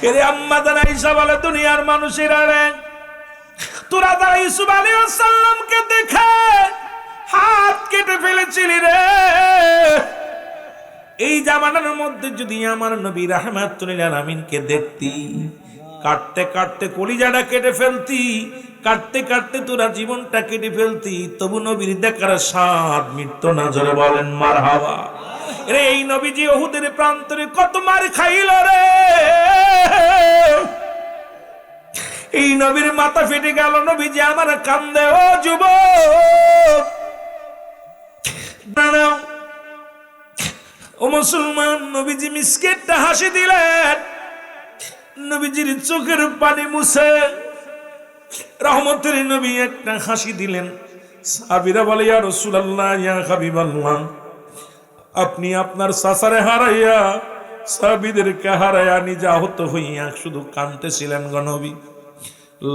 এরে আম্মা জান আয়েশা বলে, দুনিয়ার মানুষেরা রে, তোরা তারা ইউসুফ আলাইহিস সালামকে দেখে হাত কেটে ফেলেছিলি রে। এই জামানার মধ্যে যদি আমার নবী রাহমাতুল লিল আলামিনকে দেখতি, কাটতে কাটতে কলিজাটা কেটে ফেলতি, কাটতে কাটতে তোরা জীবনটা কেটে ফেলতি, তবু নবীর দেখার স্বাদ মিটতো না। জোরে বলেন মারহাবা। রে এই নবীজি উহুদের প্রান্তরে কত মার খাইল রে। এই নবীর মাথা ফেটে গেল, নবীজি আমার কান্দে। ও যুবক, দাঁড়াও। ও মুসলমান, নবীজি মিসকেটটা হাসি দিলেন, নবীজির চোখের পানি মুছে রহমতের নবী একটা হাসি দিলেন। সাহাবীরা বলে, ইয়া রাসূলুল্লাহ, ইয়া হাবিবাল্লাহ, আপনি আপনার সাসারে হারাইয়া সাহাবীদেরকে হারাইয়া নিজে আহত হইয়া শুধু কাঁদতেছিলেন গো নবী।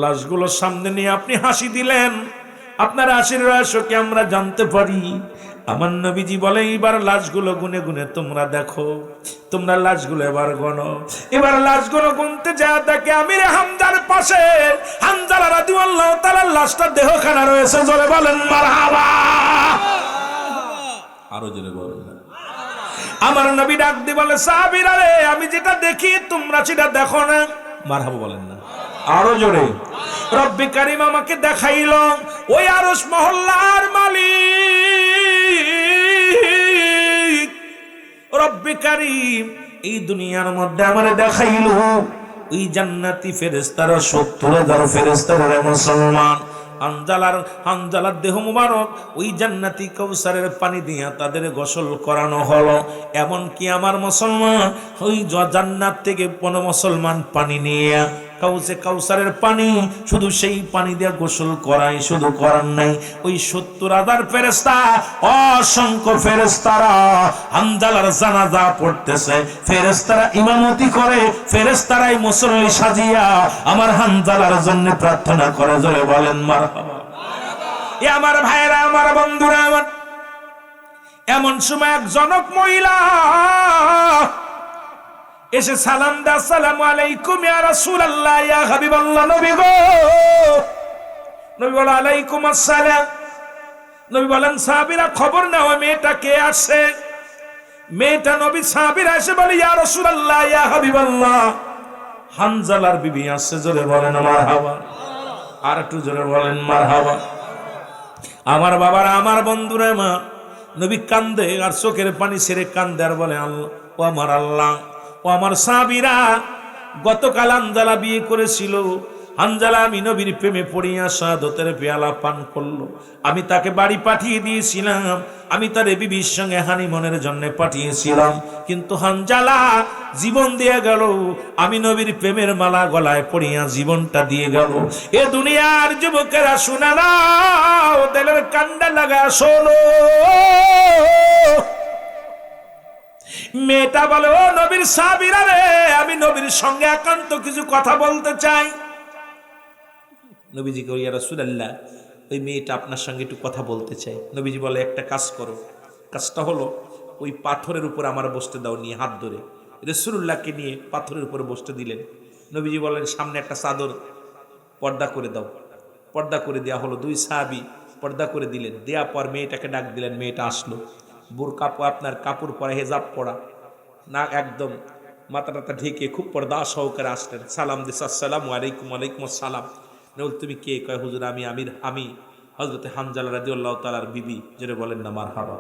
লাশগুলো সামনে নিয়ে আপনি হাসি দিলেন, আপনার হাসির রহস্য কি আমরা জানতে পারি? আমার নবীজি বলে, এবার লাশগুলো গুনে গুনে তোমরা দেখো, তোমরা লাশগুলো এবার গণো। এবার লাশগুলো গুনতে যা দেখে আমির হামজার পাশে হানজালা রাদিয়াল্লাহু তাআলার লাশটা দেহখানা রয়েছে। জোরে বলেন মারহাবা। আরো জোরে বলেন। আমার নবী ডাক দিয়ে বলে, সাহাবীরা রে, আমি যেটা দেখি তোমরা সেটা দেখো না। মারহাবা বলেন না, আরো জোরে। রব্বি কারীম আমাকে দেখাইলো ওই আরশ মহল্লার মালিক। রব্বি কারীম এই দুনিয়ার মধ্যে আমারে দেখাইলো ওই জান্নাতি ফেরেশতারা ৭০,০০০ ফেরেশতারা। মুসলমান, হানজালার দেহ মুবারক ওই জান্নাতি কাউসারের পানি দিয়া তাদের গোসল করানো হলো। এমন কি আমার মুসলমান, ওই জান্নাত থেকে কোনো মুসলমান পানি নিয়ে কাউসারের পানি, শুধু সেই পানি দিয়ে গোসল করাই, শুধু করার নাই, ওই ৭০,০০০ ফেরেশতা, অসংখ্য ফেরেশতারা হানজালার জানাজা পড়তেছে। ফেরেশতারা ইমামতি করে, ফেরেশতারাই মুসল্লি সাজিয়া আমার হানজালার জন্য প্রার্থনা করে। জোরে বলেন মারহাবা। এ আমার ভাইরা, আমার বন্ধুরা, আমার এমন সময় এক জনক মহিলা এসে সালাম দা, আসসালামু আলাইকুম ইয়া রাসূলুল্লাহ, ইয়া হাবিবাল্লাহ। নবী গো। নবী বলে, আলাইকুম আসসালাম। নবী বলেন, সাহাবীরা খবর নাও মেয়েটা কে আসে। মেয়েটা নবী, সাহাবীরা এসে বলে, ইয়া রাসূলুল্লাহ, ইয়া হাবিবাল্লাহ, হানজালার বিবি আসছে। জোরে বলেন মারহাবা। আর একটু জোরে বলেন মারহাবা। আমার বাবারা, আমার বন্ধুরা, মা নবী কান্দে আর চোখের পানি ছেড়ে কান্দে আর বলে, আল্লাহ, ও আমার আল্লাহ, ও আমার সাহাবীরা, গতকাল হানজালা বিয়ে করেছিল। হানজালা আমি নবীর প্রেমে পড়িয়া শাহাদাতের পেয়ালা পান করলো। আমি তাকে বাড়ি পাঠিয়ে দিয়েছিলাম, আমি তার বিবির সঙ্গে হানিমুনের জন্য পাঠিয়েছিলাম, কিন্তু হানজালা জীবন দিয়ে গেল। আমি নবীর প্রেমের মালা গলায় পড়িয়া জীবনটা দিয়ে গেল। এ দুনিয়ার যুবকেরা শুনে নাও, দিলের কান্ডা লাগা শোনো। মেয়েটা বলে, ও নবীর সাহাবীরা রে, আমি নবীর সঙ্গে একান্ত কিছু কথা বলতে চাই। নবীজি কই, ইয়া রাসূলুল্লাহ, ওই মেয়েটা আপনার সঙ্গে একটু কথা বলতে চাই। নবীজি বলে, একটা কাজ করো। কাজটা হলো, ওই পাথরের উপর আমার বসতে দাও, নিয়ে হাত ধরে রাসূলুল্লাহকে নিয়ে পাথরের উপরে বসতে দিলেন। নবীজি বলেন, সামনে একটা চাদর পর্দা করে দাও। পর্দা করে দেওয়া হলো। দুই সাহাবী পর্দা করে দিলেন। দেওয়া পর মেয়েটাকে ডাক দিলেন। মেয়েটা আসলো, বোরকা আপনার কাপড় পরা, হেজাব পরা, না একদম মাথাটা ঢেকে খুব পর্দা সহকারে আসলেন। সালাম দিস, আসসালামু আলাইকুম। ওয়ালাইকুম আসসালাম। তুমি কে? কয়, হুজুর আমি হযরতে হানজালা রাদিয়াল্লাহু তাআলার বিবি। জোরে বলেন না মারহাবা।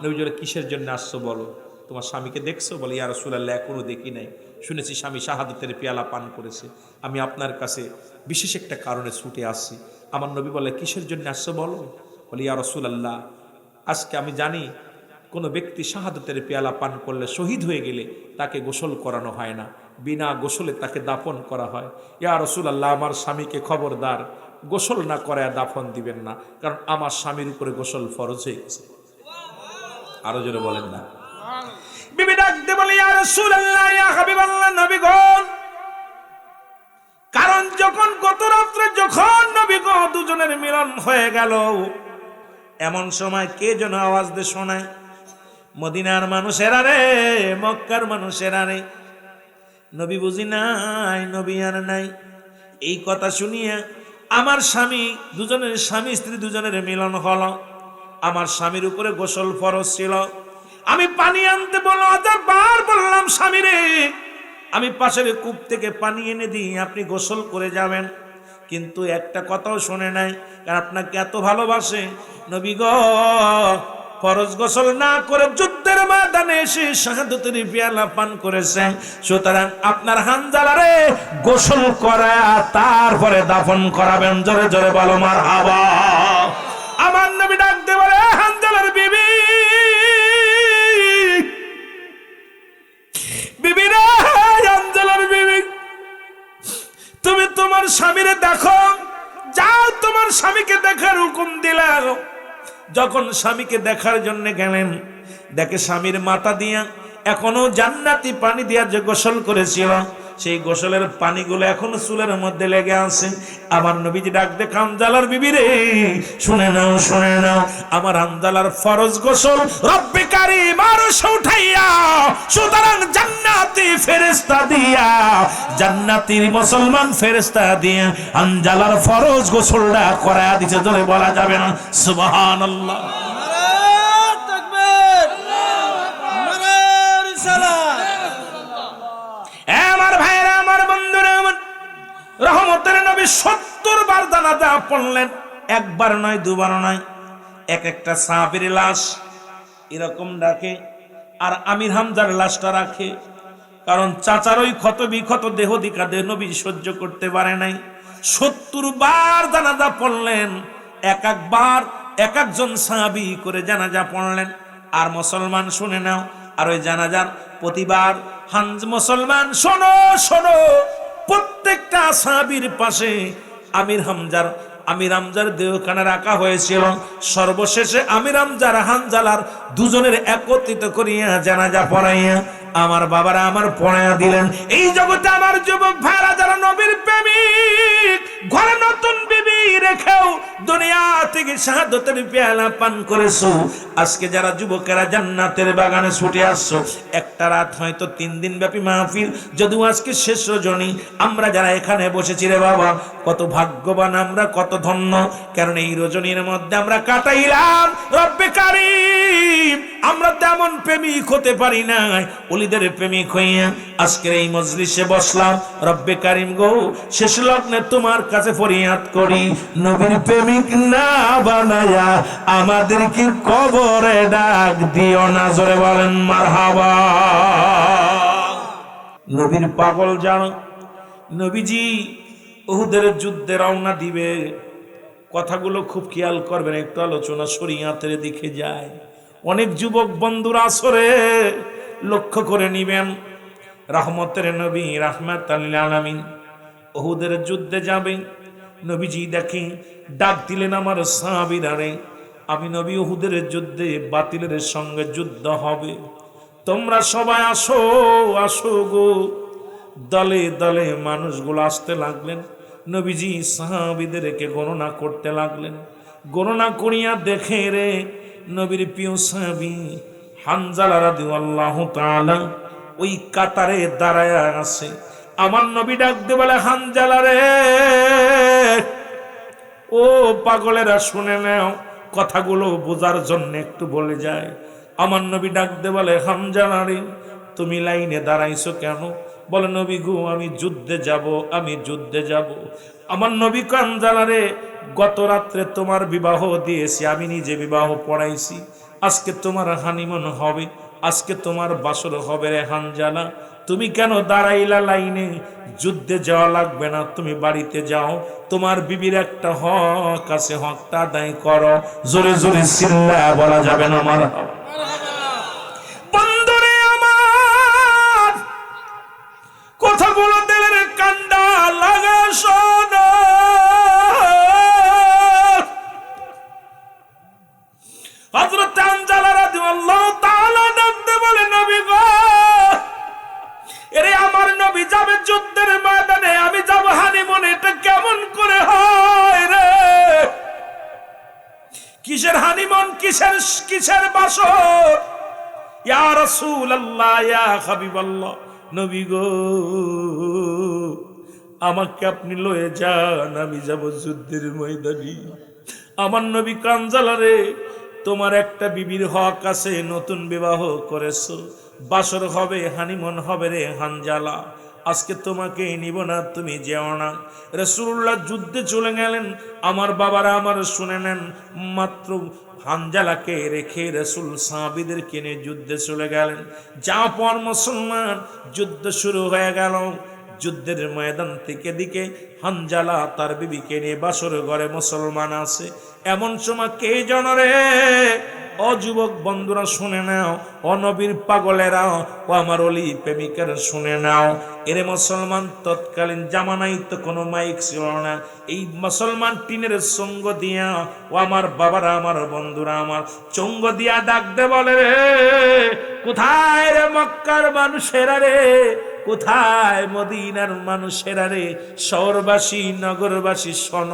নবী বলে, কিসের জন্য আসছো বলো? তোমার স্বামীকে দেখছো? বলে, ইয়া রাসূলুল্লাহ, এখনো দেখি নাই, শুনেছি স্বামী শাহাদাতের পেয়ালা পান করেছে, আমি আপনার কাছে বিশেষ একটা কারণে ছুটে আসছি। আমার নবী বলে, কিসের জন্য আসছো বলো? বলে, ইয়া রাসূলুল্লাহ, আজকে আমি জানি কোনো ব্যক্তি শাহাদাতের পেয়ালা পান করলে, শহীদ হয়ে গেলে তাকে গোসল করানো হয় না, বিনা গোসলে তাকে দাফন করা হয়। ইয়া রাসূলুল্লাহ, আমার স্বামীকে খবরদার গোসল না করায় দাফন দিবেন না, কারণ আমার স্বামীর উপরে গোসল ফরজ হয়ে গেছে। আরো জোরে বলেন না। বিবি ডাকতে বলে, ইয়া রাসূলুল্লাহ, ইয়া হাবিবাল্লাহ, নবী গো, কারণ যখন গত রাত্রে যখন নবী গো দুজনের মিলন হয়ে গেল, এমন সময় কে যেন আওয়াজ দিয়ে শোনায়, মদিনার মানুষেরা রে, মক্কার মানুষেরা রে, নবী বুঝি নাই, নবী আর নাই। এই কথা শুনিয়া আমার স্বামী, দুজনের স্বামী স্ত্রী দুজনের মিলন হলো। আমার স্বামীর উপরে গোসল ফরজ ছিল। আমি পানি আনতে বললাম, বার বললাম স্বামী রে, আমি পাশের কূপ থেকে পানি এনে দিই, আপনি গোসল করে যাবেন। কিন্তু একটা কথাও শোনে নাই, কারণ আপনাকে এত ভালোবাসে। নবী গো, ফরজ গোসল না করে যুদ্ধের ময়দানে এসে শাহাদাতের পেয়ালা পান করেছেন, সুতরাং আপনার হানজালারে গোসল করা তারপরে দাফন করাবেন। জোরে জোরে বলো মারহাবা। আমার নবী ডাক দিয়ে বলে, হানজালার বিবি, বিবি রে, হানজালার বিবি, তুমি তোমার স্বামীরে দেখো, যাও তোমার স্বামীকে দেখার হুকুম দিলাম। যখন স্বামীকে দেখার জন্য গেলেন, দেখে স্বামীর মাথা দিয়া এখনো জান্নাতি পানি দিয়া যে গোসল করেছিল, সেই গোসলের পানিগুলো এখনো চুলের মধ্যে লেগে আছে। আমার নবীজি ডাক দে, হানজালার বিবি রে, শুনে নাও, শুনে নাও, আমার হানজালার ফরজ গোসল রব্বে কারীম আরশে উঠাইয়া, সুতরাং জান্নাতি ফেরেশতা দিয়া, জান্নাতীর মুসলমান ফেরেশতা দিয়া হানজালার ফরজ গোসলটা করায়া দিতে, জোরে বলা যাবে না সুবহানাল্লাহ। আমার ভাইরা, আমার বন্ধুরা, আমার রহমতের নবী 70 বার জানাজা পড়লেন, একবার নয়, দুবার নয়। এক একটা সাহাবীর লাশ এরকম রাখে, আর আমির হামজার লাশটা রাখে, কারণ চাচার ওই ক্ষত বিক্ষত দেহ দিকা দেহ নবী সহ্য করতে পারে নাই। 70 বার জানাজা পড়লেন, এক একবার এক একজন সাহাবী করে জানাজা পড়লেন। আর মুসলমান শুনে নাও, আর ওই জানাজার প্রতিবার মুসলমান শোনো শোনো, প্রত্যেকটা সাহাবীর পাশে আমির হামজার দেহখানা রাখা হয়েছিল। সর্বশেষে আমির হামজার হানজালার দুজনের একত্রিত করিয়া জানাজা পড়াইয়া আমার বাবারা আমার পড়াইয়া দিলেন। এই জগতে আমার যুবক ভাইরা যারা নবীর প্রেমিক, ঘরে নতুন বিবি রেখেও দুনিয়া থেকে শাহাদাতের পেয়ালা পান করেছো, আজকে যারা যুবকেরা জান্নাতের বাগানে ছুটে আসছো, একটা রাত হয়তো 3 দিন ব্যাপী মাহফিল, যদিও আজকে শেষ রজনী, আমরা যারা এখানে বসেছি রে বাবা, কত ভাগ্যবান আমরা, কত ধন্য, কারণ এই রজনীর মধ্যে আমরা কাটাইলাম রব্বে কারীম। আমরা তেমন প্রেমিক হতে পারি না, ওলিদের প্রেমিক হইয়া আজকের এই মজলিসে বসলাম। রব্বে কারীম গো, শেষ লগ্নে তোমার কাছে ফরিয়াদ করি, নবীর প্রেমিক না বানায়া আমাদেরকে কবরে ডাক দিও না। জোরে বলেন মারহাবা। নবীর পাগল জানো, নবীজি উহুদের যুদ্ধে রওনা দিবে, কথাগুলো খুব খেয়াল করবেন, একটু আলোচনা শরীয়তের দিকে যায়। অনেক যুবক বন্ধুরা আসরে লক্ষ্য করে নিবেন, রহমতের নবী রাহমাতাল লিল আলামিন উহুদের যুদ্ধে যাবে। নবীজি দেখি ডাক দিলেন, আমার সাহাবীরা রে, আমি নবী উহুদের যুদ্ধে বাতিলের সঙ্গে যুদ্ধ হবে, তোমরা সবাই আসো, আসো গো। দলে দলে মানুষগুলো আসতে লাগলেন। নবীজি সাহাবীদেরকে গণনা করতে লাগলেন। গণনা করিয়া দেখে রে, নবীর প্রিয় সাহাবী হানজালা রাদিয়াল্লাহু তাআলা ওই কাতারে দাঁড়ায় আছে। আমার নবী ডাক দিয়ে বলে, হানজালা রে, ও পাগলেরা শুনে নাও, কথাগুলো বোঝার জন্য একটু বলে যায়। আমার নবী ডাক দিয়ে বলে, হানজালা রে, তুমি লাইনে দাঁড়াইছো কেন? বলে, নবী গো, আমি যুদ্ধে যাব, আমি যুদ্ধে যাব। আমার নবী হানজালা রে, গত রাত্রে তোমার বিবাহ দিয়েছি, আমি নিজে বিবাহ পড়াইছি, আজকে তোমার হানিমুন হবে, আজকে তোমার বাসর হবে রে হানজালা। তুমি কেন দাঁড়াইলা লাইনে? যুদ্ধে যাওয়া লাগবে না, তুমি বাড়িতে যাও, তোমার বিবির একটা হক আছে, হকটা আদায় করো। জোরে জোরে চিল্লা বলা যাবে না আমার বন্ধুরে আমার, কথাগুলো দিলের কান্ডা লাগা শোনো। হযরত হানজালা রাদিয়াল্লাহু তাআলা ডাকতে বলে, নবী গো, এরে আমার নবী যাবে যুদ্ধের ময়দানে, আমি যাব হানিমুনে, এটা কেমন করে হয় রে? কিসের হানিমুন, কিসের বাসর? ইয়া রাসূলুল্লাহ, ইয়া হাবিবাল্লাহ, নবী গো, আমাকে আপনি লয়ে যান, আমি যাব যুদ্ধের ময়দানে। আমার নবী কানজালা রে, তোমার একটা বিবির হক আছে, নতুন বিবাহ করেছো, বাসর হবে, হানিমুন হবে রে হানজালা, আজকে তোমাকে নিব না, তুমি যেও না। রাসূলুল্লাহ যুদ্ধে চলে গেলেন। আমার বাবারা আমার শুনে নেন, মাত্র হানজালাকে রেখে রাসূল সাহাবীদেরকে নিয়ে যুদ্ধে চলে গেলেন। যা পর মুসলমান যুদ্ধ শুরু হয়ে গেল। যুদ্ধের ময়দান থেকে দিকে হানজালা তার বিবিকে নিয়ে বাসর ঘরে মুসলমান আছে। এমন সময় কে জনরে, ও যুবক বন্ধুরা শুনে নাও, ও নবীর পাগলেরা, ও আমার অলি প্রেমিকারা শুনে নাও। এরে মুসলমান, তৎকালীন জামানায় তো কোনো মাইক ছিল না। এই মুসলমান টিনের সঙ্গ দিয়া, ও আমার বাবারা আমার বন্ধুরা আমার চঙ্গ দিয়া ডাক দে বলে, রে কোথায় রে মক্কার মানুষেরা রে, কোথায় মদিনার মানুষেরা রে, শহরবাসী নগরবাসী শোন,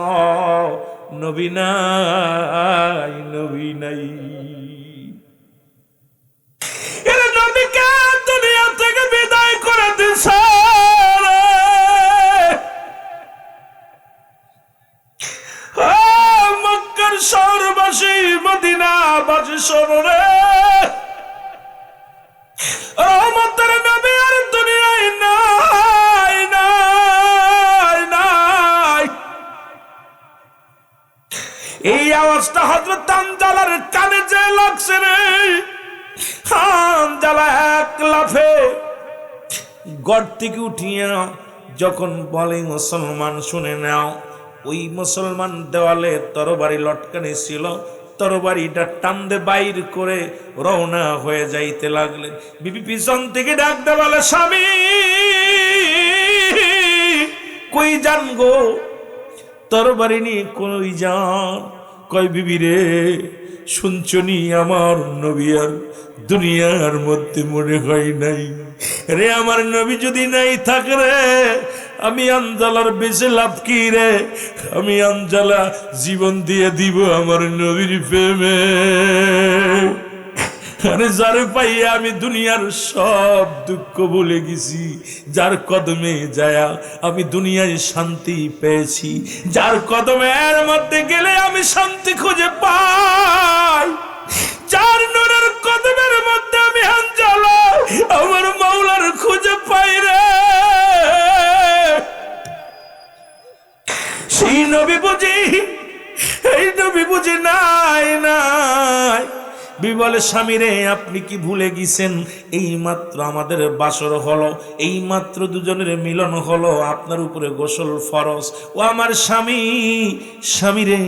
নবী নাই, নবী নাই। এর নবীকে দুনিয়া থেকে বিদায় করে দিছে। মক্কার শহরবাসী মদিনাবাসী শোন রে, রহমতের নবী আর দুনিয়ায় নাই, নাই, নাই। এই আওয়াজটা হযরত হানজালার কানে যে লাগছে রে, হানজালা এক লাফে ঘর থেকে উঠিয়া যখন বলে, মুসলমান শুনে নাও, ওই মুসলমান দেওয়ালে তরবারি লটকানি ছিল, তরবারিটা টানদে বাইর করে রওনা হয়ে যাইতে লাগলেন। বিবি পিছন থেকে ডাক দে বলে, স্বামী কই যান গো, তরবারি নিয়ে কই যান? কয় বিবি রে, শুনছনি আমার নবী আর দুনিয়ার মধ্যে মনে হয় নাই রে, আমার নবী যদি নাই থাকে রে, আমি হানজালার বেঁচে লাভ কি রে, আমি হানজালা জীবন দিয়ে দিব আমার নবীর প্রেমে। আরে যারে পাইয়া আমি দুনিয়ার সব দুঃখ ভুলে গেছি, যার কদমে যায়া আমি দুনিয়ায় শান্তি পেয়েছি, যার কদমের মধ্যে গেলে আমি শান্তি খুঁজে পাই, যার নূরের কদমের মধ্যে আমি হানজালা আমার মাওলার খুঁজে পাই রে, সেই নবী বুঝি, এই নবী বুঝি নাই, নাই। বিবি বলে, স্বামী রে আপনি কি ভুলে গেছেন, এই মাত্র আমাদের বাসর হলো, এই মাত্র দুজনের মিলন হলো, আপনার উপরে গোসল ফরজ। ও আমার স্বামী, স্বামী রে,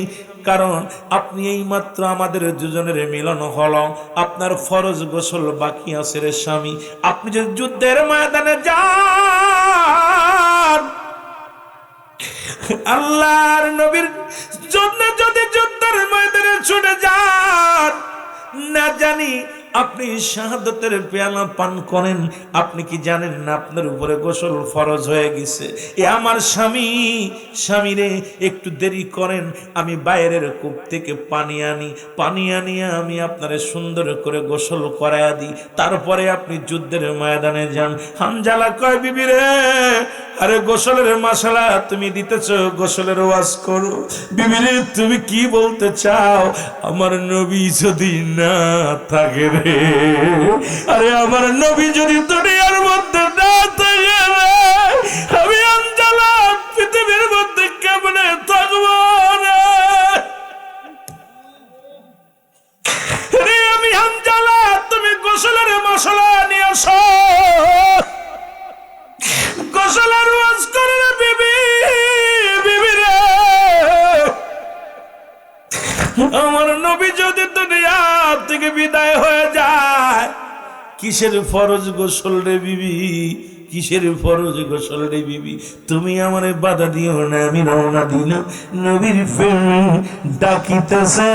কারণ আপনি এই মাত্র আমাদের দুজনের মিলন হলো, আপনার ফরজ গোসল বাকি আছে রে স্বামী। আপনি যদি যুদ্ধের ময়দানে যান, আল্লাহর নবীর জন্য যদি যুদ্ধের ময়দানে ছুটে যান, না জানি আপনি শাহাদাতের পেয়ালা পান করেন, আপনি কি জানেন না আপনার উপরে গোসল ফরজ হয়ে গেছে? এ আমার স্বামী, স্বামী রে একটু দেরি করেন, আমি বাইরের কূপ থেকে পানি আনি, পানি আনিয়ে আমি আপনারে সুন্দর করে গোসল করায়া দিই, তারপরে আপনি যুদ্ধের ময়দানে যান। হানজালা কয়, বিবি রে, আরে গোসলের মশলা তুমি দিতেছ, গোসলের ওয়াজ করো। বিবি রে, তুমি কি বলতে চাও? আমার নবী যদি না থাকে রে, আরে আমার নবী যদি দুনিয়ার মধ্যে না থাকে রে, আমি হানজালা পৃথিবীর মধ্যে কেমনে থাকবো রে? আমি হানজালা, তুমি গোসলের মশলা নিয়ে আসো, গোসলের ওয়াজ করে রে বিবি, বিবি রে, আমার নবী যদি দুনিয়া থেকে বিদায় হয়ে যায়, কিসের ফরজ গোসল রে বিবি, কিসের ফরজ গোসল রে বিবি? তুমি আমারে বাধা দিও না, আমি রওনা দিলাম নবীর প্রেমে ডাকিতেছে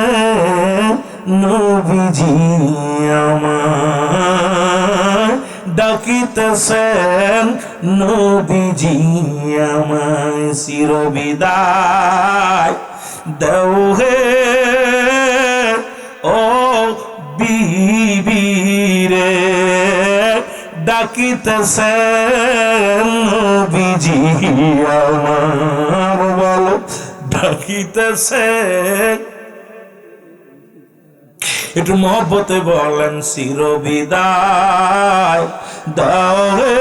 নবীজি আমার, ডাকিতেছেন নবীজি আমায়, চিরবিদায় দেও হে ও বিবি রে, ডাক ডাকিতেছেন নবীজি আমার, বলো ডাকিতেছেন। একটু মহব্বতে বলেন চির বিদায় দাও হে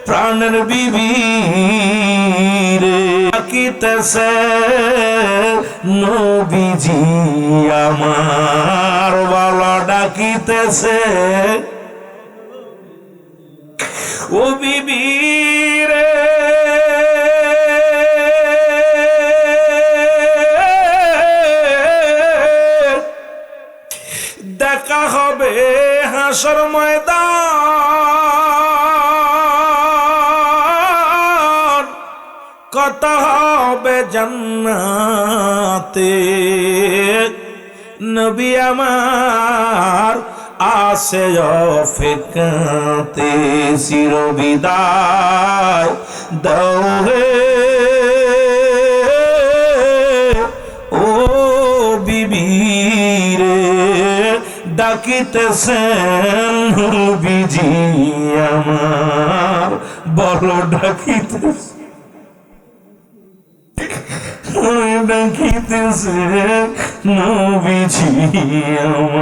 প্রাণের বিবি রে, ডাকিতেছে নবীজি আমার, বলো ডাকিতেছে ও বিবি রে। দেখা হবে হাসর ময়দান, কথা হবে জান্নাতে। নবী আমার আসে অপেক্ষাতে, চির বিদায় দাও হে ও বিবি রে, ডাকিতেছেন নবীজি আমার, বলো ডাকিতেছেন ডাকিতেছেন নবীজি আমার।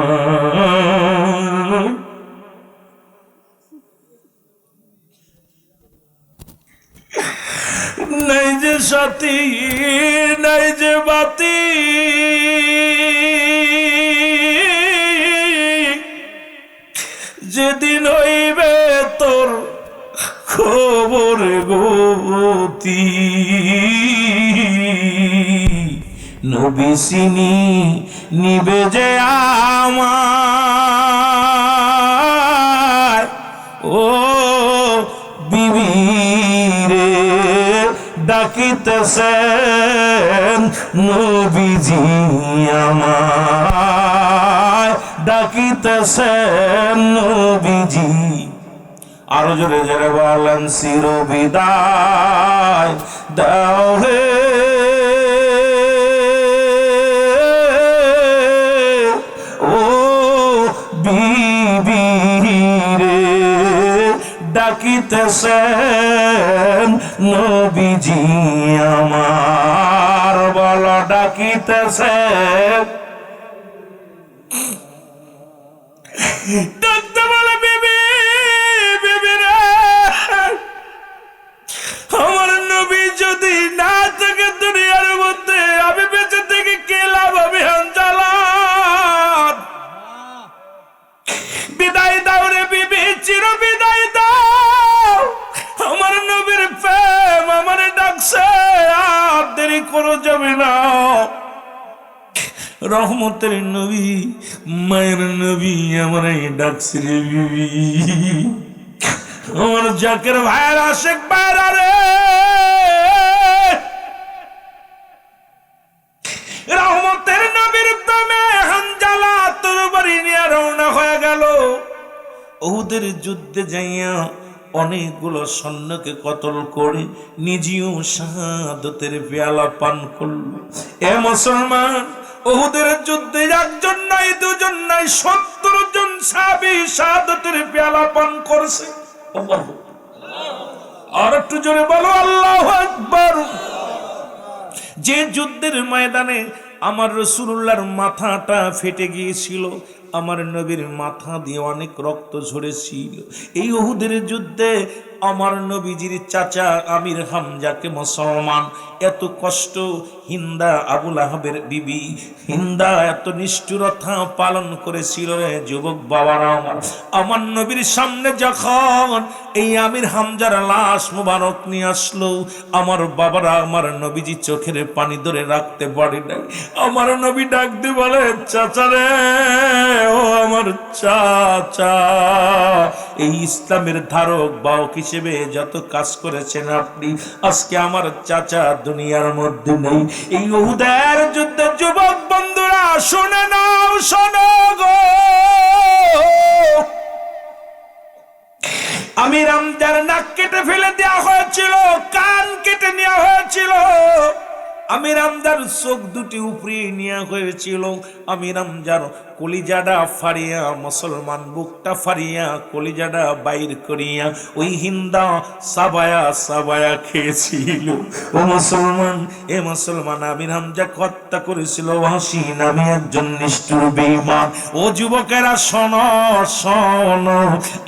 নাই যে সাথী নাই যে বাতি, যেদিন হইবে তোর খবর গতি, নবী চিনি নিবে যে আমার, ও বিবি রে ডাকিতেছেন নবীজি আমার, ডাকিতেছেন নবীজি। আরো জোরে জোরে বলেন চির বিদায় দাও হে ও বিবি রে, ডাকিতেছেন নবীজি আমার, বলো ডাকিতেছেন। ডাকতে বলে বিবি বিবি রে, আমার নবী যদি না থাকে দুনিয়ার মধ্যে, আমি বেঁচে থেকে কে লাভ হবে? বিদায় দাও রে বিবি, চির বিদায় দাও। আমার নবীর প্রেম আমার ডাকছে, আর দেরি করো যাবে না। রহমতের নবী মায়ের নবী আমার ডাকছে রে বিবি। আমার জাকের ভাইয়ের আশেক ভাইরা রে, রহমতের নবীর প্রেমে হানজালা তরবারি নিয়ে রওনা হয়ে গেল। উহুদের যুদ্ধে যাইয়া অনেকগুলো সৈন্যকে কতল করে নিজেও শাহাদাতের পেয়ালা পান করল। এ মুসলমান, উহুদের যুদ্ধে একজন নাই দুজন নাই 70 জন সাহাবী শাহাদাতের পেয়ালা পান করছে। আল্লাহু আর একটু জোরে বলো আল্লাহু আকবার। যে যুদ্ধের ময়দানে আমার রাসূলুল্লাহর মাথাটা ফেটে গিয়েছিল, আমার নবীর মাথা দিয়ে অনেক রক্ত ঝরেছিল, এই উহুদের যুদ্ধে আমার নবীজির চাচা আমির হামজাকে মুসলমান এত কষ্ট, হিন্দা আবুল আহাবের বিবি হিন্দা এত নিষ্ঠুরতা পালন করেছিল রে যুবক বাবারা আমার। আমার নবীর সামনে যখন এই আমির হামজার লাশ মুবারক নিয়ে আসলো, আমার বাবারা আমার নবীজি চোখের পানি ধরে রাখতে পারি নাই। আমার নবী ডাক দিয়ে বলে, চাচা রে, ও আমার চাচা, এই ইসলামের ধারক বাহক হিসেবে যত কাজ করেছেন আপনি, আজকে আমার চাচা দুনিয়ার মধ্যে নেই। এই উহুদের যুদ্ধে যুবক বন্ধুরা শুনে নাও, শোনো গো, আমির হামজার নাক কেটে ফেলে দেওয়া হয়েছিল, কান কেটে নেওয়া হয়েছিল। আমির হামজার চোখ দুটি উপরে নেওয়া হয়েছিল। আমির হামজার কলিজাটা ফাড়িয়া, মুসলমান বুকটা ফাড়িয়া কলিজাটা বাইর করিয়া ওই হিন্দা সাবায়া সাবায়া খেয়েছিল। ও মুসলমান, এ মুসলমান, আমির হামজা হত্যা করেছিল ওয়াহশী নামে একজন নিষ্ঠুর বেঈমান। ও যুবকেরা শোনো শোনো,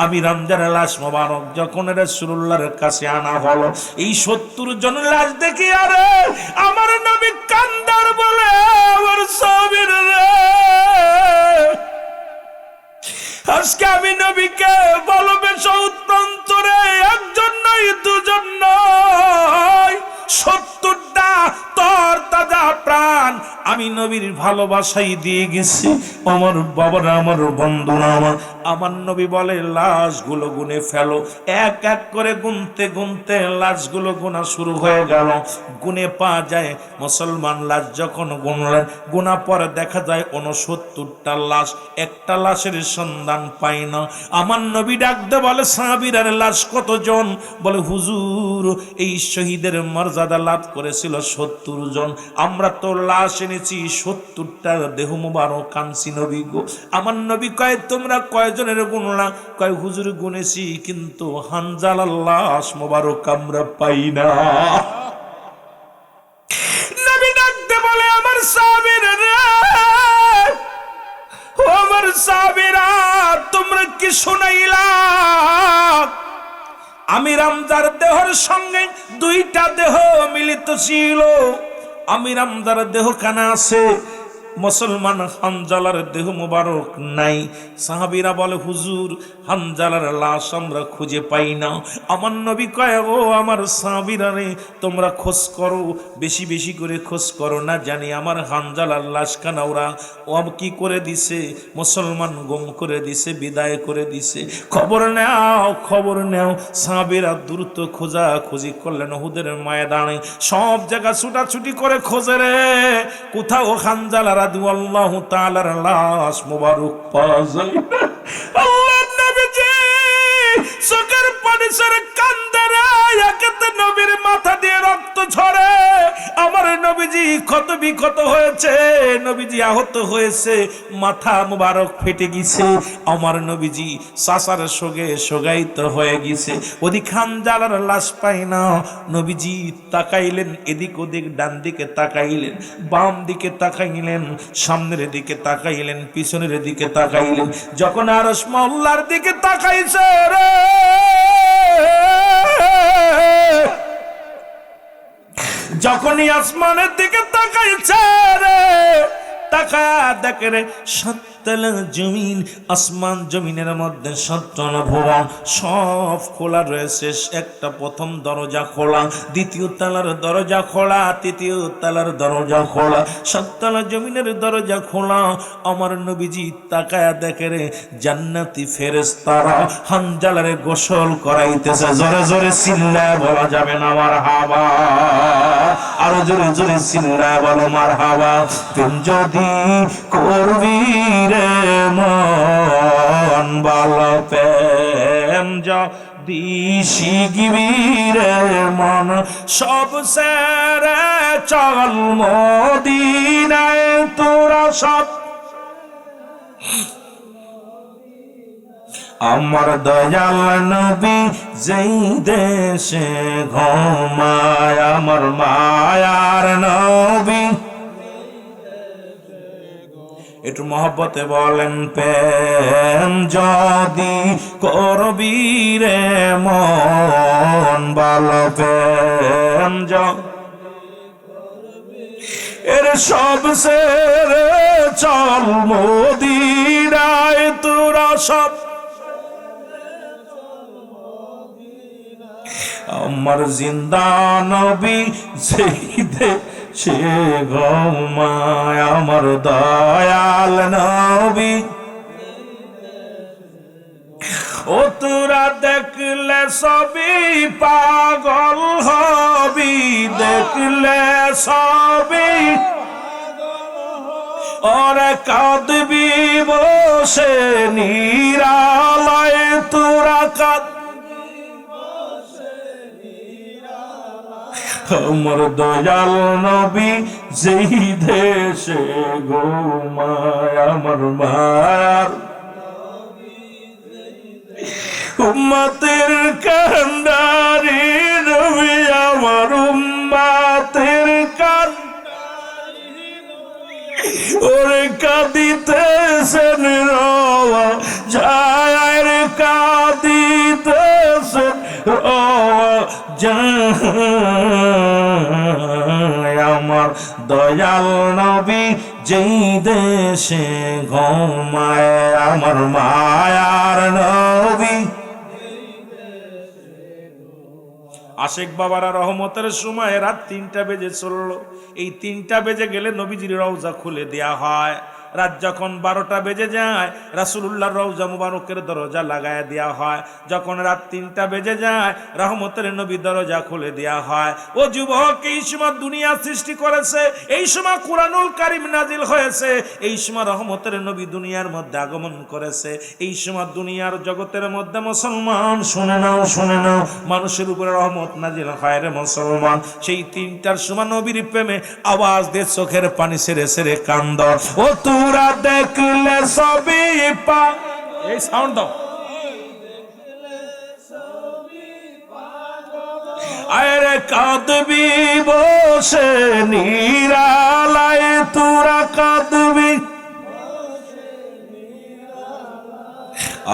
আমির হামজার লাশ মোবারক যখন রাসূলুল্লাহর কাছে আনা হলো, এই 70 জন লাশ দেখি আরে আমার নবী কান্দার বলে, আমার সাহাবীর রে, আজকে আমি নবীকে ভালোবেসে উত্তরে একজন নয় দুজন নয় 70টা তর তাজা প্রাণ আমি নবীর ভালোবাসাই দিয়ে গেছি। আমার বাবারা, আমার বন্ধুরা, আমার নবী বলে লাশগুলো গুনে ফেলো। এক এক করে গুনতে গুনতে লাশগুলো গোনা শুরু হয়ে গেল। গুনে পাওয়া যায়, মুসলমান লাশ যখন গুনলেন, গোনা পরে দেখা যায় 69টা লাশ। একটা লাশের সন্ধান পাই না। আমার নবী ডাকতে বলে সাহাবীরার লাশ কতজন? বলে হুজুর, এই শহীদের মর্যাদা লাভ করেছিল 70 জন। আমরা তো লাশ এনেছি 70টা দেহ মুবারক কানছি নবী গো। আমার নবী কয় তোমরা কয়জনের গুনলা? কয় হুজুর গুনেছি, কিন্তু হানজালার লাশ মুবারক আমরা পাই না। নবী ডাকতে বলে আমার সাহাবীরা রে, ও আমার সাহাবীরা, তোমরা কি শুনাইলা? আমির হামজার দেহের সঙ্গে 2টা দেহ মিলিত ছিল। আমির হামজার দেহ কানা আছে, মুসলমান হানজালার দেহ মুবারক নাই। সাহাবীরা বলে হুজুর, হানজালার লাশ আমরা খুঁজে পাই না। আমার নবী কয় ও আমার সাহাবীরা রে, তোমরা খোঁজ করো, বেশি বেশি করে খোঁজ করো, না জানি আমার হানজালার লাশ কানা ওরা কি করে দিছে, মুসলমান গুম করে দিছে, বিদায় করে দিছে। খবর নাও, খবর নাও। সাহাবীরা দ্রুত খোঁজাখুঁজি করলেন উহুদের ময়দানে, সব জায়গা ছুটাছুটি করে খোঁজে রে, কোথাও হানজালা রাদিয়াল্লাহু তাআলার লাশ মুবারক পাওয়া যায় না। আল্লাহর নবীজি চোখের পানি ছেড়ে কান্দে রে, একেতে নবীর মাথা দিয়ে রক্ত ঝরে। আমার নবীজি ক্ষত বিক্ষত হয়েছে, নবীজি আহত হয়েছে, মাথা মুবারক ফেটে গেছে। আমার নবীজি সাসার সঙ্গে সোগাইত হয়ে গেছে। ওদিক হানজালার লাশ পাই না। নবীজি তাকাইলেন এদিক ওদিক, ডান দিকে তাকাইলেন, বাম দিকে তাকাইলেন, সামনের দিকে তাকাইলেন, পিছনের দিকে তাকাইলেন। যখন আরশ মহল্লার দিকে তাকাইছে রে, যখনই আসমানের দিকে তাকাইছে রে, তাকায়া দেখে রে সাততলা জমিন, আসমান জমিনের মধ্যে 7 ভবন, সব খোলা রয়েছে। একটা প্রথম দরজা খোলা, দ্বিতীয় তলার দরজা খোলা, তৃতীয় তলার দরজা খোলা, 7তলা জমিনের দরজা খোলা। আমার নবীজি তাকায়া দেখে রে জান্নাতি ফেরেশতারা হানজালারে গোসল করাইতেছে। জোরে জোরে চিল্লায় বলা যাবে না মারহাবা? আরো জোরে জোরে চিল্লায় বলো মারহাবা। তুই যদি করবি রে মন ভালো প্রেম, যদি শিখবি রে মন, সব সেরে চল মদিনায় তোরা সব। আমার দয়াল নবী যেই দেশে ঘুমায়, আমার মায়ার নবী, একটু মহব্বতে বলেন প্রেম যদি করবি রে মন ভালো প্রেম, এর সব সেরে চল মদিনায় তোরা সব। আমার জিন্দা নবী যেই সে ঘুমায়, আমার দয়াল নবী, ও তোরা দেখলে সবই পাগল হবি, দেখলে সবই ওরে কাঁদবি বসে নিরালায়, তোরা কাঁদ আমার দয়াল নবী যেই দেশে ঘুমায়, আমার মায়ার উম্মতের কান্ডারি নবী, আমার উম্মতের কান্ডারি ওরে কাঁদিতেছেন রওয়া যায়, রে কাঁদিতেছেন রওয়া যায়, আমার দয়াল নবী যেই দেশে ঘুমায়, আমার মায়ার নবী। আশেক বাবারা রহমতের সময় রাত 3টা বেজে চললো। এই 3টা বেজে গেলে নবীজির রওজা খুলে দেয়া হয়। রাত যখন 12টা বেজে যায় রাসূলুল্লাহর রওজা মুবারকের দরজা লাগায় দেয়া হয়। যখন রাত 3টা বেজে যায় রহমতের নবী দরজা খুলে দেয়া হয়। ও যুবক, এই সময় দুনিয়া সৃষ্টি করেছে, এই সময় কুরআনুল কারীম নাজিল হয়েছে, এই সময় রহমতের নবী দুনিয়ার মধ্যে আগমন করেছে, এই সময় দুনিয়ার জগতের মধ্যে মুসলমান শুনে নাও, শুনে নাও, মানুষের উপরে রহমত নাজিল হয় রে মুসলমান। সেই 3টার সময় নবীর প্রেমে আওয়াজ দিয়ে চোখের পানি ছেড়ে ছেড়ে কান্দ। ও তোরা দেখলে সবই পা, এই সাউন্ড দাও, আরে কাঁদবি বসে নিরালায়, তোরা কাঁদবি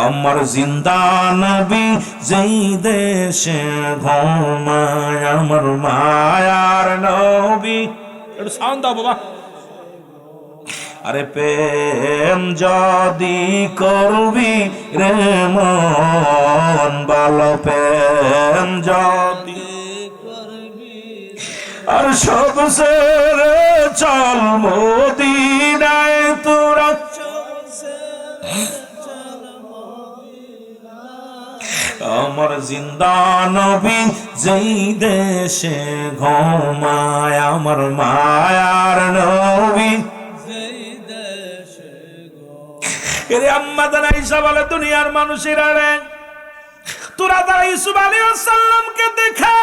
আমার জিন্দা নবী যেই দেশে ঘুমায়, আমার মায়ার নবী। একটু সাউন্ড দাও বাবা। আরে প্রেম যদি করবি রে মন, ভালো প্রেম যদি করবি, আর সব ছেড়ে চল মদিনায়, তোরা আমার জিন্দা নবী যেই দেশে ঘুমায়, আমার মায়ার নবী। এরে আম্মা জান আয়েশা বলে, দুনিয়ার মানুষেরা রে, তোরা যারা ইউসুফ আলাইহিস সালামকে দেখে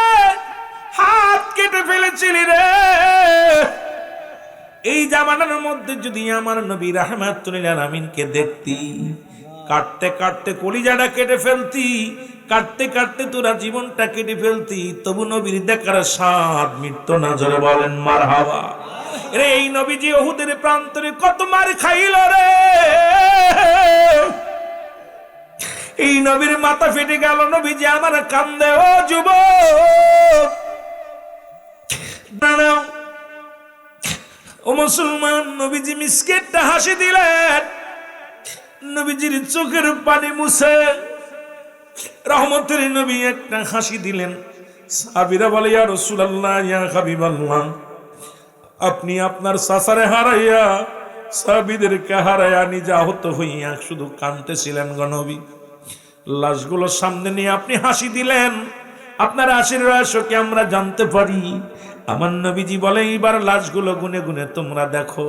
হাত কেটে ফেলেছিলি রে, এই জামানার মধ্যে যদি আমার নবী রাহমাতুল লিল আলামিনকে দেখতি, কাটতে কাটতে কলিজাটা কেটে ফেলতি, কাটতে কাটতে তোরা জীবনটা কেটে ফেলতি, তবু নবীর দেখার স্বাদ মিটতো না। জোরে বলেন মারহাবা। রে এই নবীজি উহুদের প্রান্তরে কত মার খাইল রে, এই নবীর মাথা ফেটে গেল, নবীজি আমার কান্দে। ও যুবক, দাঁড়াও। ও মুসলমান, নবীজি মিসকেটটা হাসি দিলেন, নবীজির চোখের পানি মুছে রহমতের নবী একটা হাসি দিলেন। সাহাবীরা বলে, ইয়া রাসূলুল্লাহ, ইয়া হাবিবাল্লাহ, আপনি আপনার চাচারে হারাইয়া সাহাবীদেরকে হারাইয়া নিজে আহত হইয়া শুধু কাঁদতেছিলেন গো নবী। লাশগুলো সামনে নিয়ে আপনি হাসি দিলেন, আপনার হাসির রহস্য কি আমরা জানতে পারি? আমার নবীজি বলে, এবার লাশগুলো গুনে গুনে তোমরা দেখো,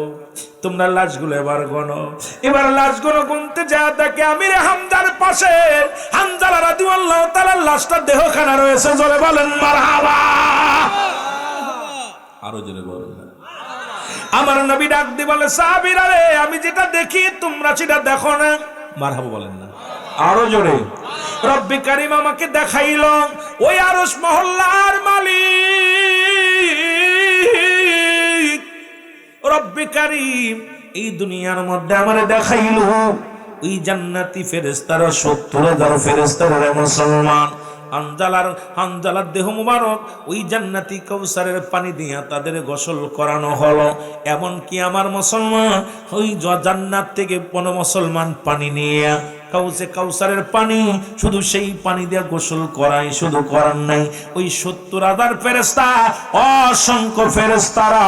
তোমরা লাশগুলো এবার গণো। এবার লাশগুলো গুনতে যা দেখে আমির হামজার পাশে হামজালা রাদিয়াল্লাহু তাআলার লাশটা দেহখানা রয়েছে। জোরে বলেন মারহাবা। আরো জোরে বলেন। আমার নবী ডাক দিয়ে বলে, সাহাবীরা রে, আমি যেটা দেখি তোমরা সেটা দেখো না। মারহাবা বলেন না, আরো জোরে। রব্বি কারীম আমাকে দেখাইল ওই আরশ মহল্লার মালিক। রব্বি কারীম এই দুনিয়ার মধ্যে আমারে দেখাইল ওই জান্নাতি ফেরেশতারা 70,000 ফেরেশতারা রে মুসলমান। হানজালার দেহ মুবারক ওই জান্নাতি কাউসারের পানি দিয়া তাদের গোসল করানো হলো। এমন কি আমার মুসলমান ওই জান্নাত থেকে কোন মুসলমান পানি নিয়ে কাউসারের পানি, শুধু সেই পানি দিয়ে গোসল করাই, শুধু করার নাই, ওই 70,000 ফেরেশতা, অসংখ্য ফেরেশতারা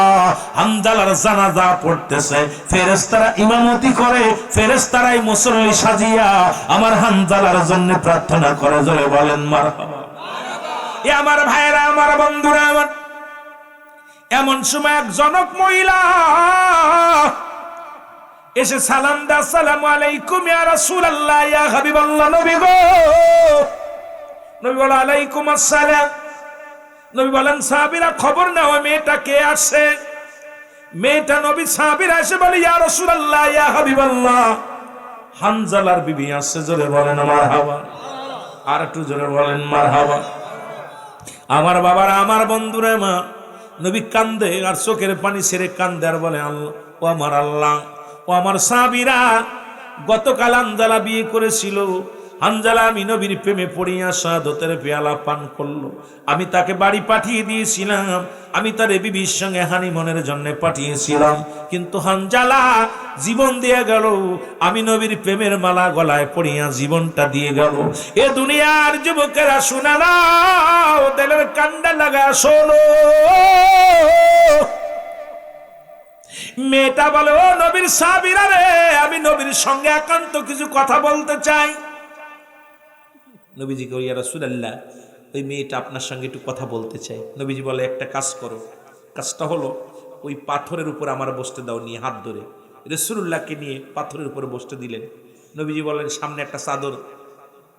হানজালার জানাজা পড়তেছে। ফেরেশতারা ইমামতি করে, ফেরেশতারাই মুসল্লি সাজিয়া আমার হানজালার জন্য প্রার্থনা করে। জোরে বলেন মারহাবা। এ আমার ভাইরা, আমার বন্ধুরা, আমার এমন সময় এক জনক মহিলা এসে সালাম দা, আসসালামু আলাইকুম ইয়া রাসূলুল্লাহ, ইয়া হাবিবাল্লাহ। নবী গো, নবী বলে, আলাইকুম আসসালাম। নবী বলেন সাহাবীরা খবর নাও মেয়েটা কে আসে। মেয়েটা নবী সাহাবীরা এসে বলে ইয়া রাসূলুল্লাহ ইয়া হাবিবাল্লাহ হানজালার বিবি আসছে। জোরে বলেন মারহাবা, আর একটু জোরে বলেন মারহাবা। আমার বাবারা, আমার বন্ধুরা, মা নবী কান্দে আর চোখের পানি ছেড়ে কান্দে আর বলে আল্লাহ, ও আমার আল্লাহ, ও আমার সাহাবীরা, গতকাল হানজালা বিয়ে করেছিল। হানজালা আমি নবীর প্রেমে পড়িয়া শাহাদাতের পেয়ালা পান করলো। আমি তাকে বাড়ি পাঠিয়ে দিয়েছিলাম, আমি তার বিবির সঙ্গে হানিমুনের জন্য পাঠিয়েছিলাম, কিন্তু হানজালা জীবন দিয়ে গেল। আমি নবীর প্রেমের মালা গলায় পড়িয়া জীবনটা দিয়ে গেল। এ দুনিয়ার যুবকেরা শুনে নাও, দিলের কান্ডা লাগা শোনো। মেয়েটা বলে ও নবীর সাহাবীরা রে, আমি নবীর সঙ্গে একান্ত কিছু কথা বলতে চাই। নবীজি কই ইয়া রাসূলুল্লাহ, ওই মেয়েটা আপনার সঙ্গে একটু কথা বলতে চাই। নবীজি বলে একটা কাজ করো, কাজটা হলো ওই পাথরের উপর আমার বসতে দাও নিয়ে হাত ধরে। রাসূলুল্লাহকে নিয়ে পাথরের উপরে বসতে দিলেন। নবীজি বলেন সামনে একটা চাদর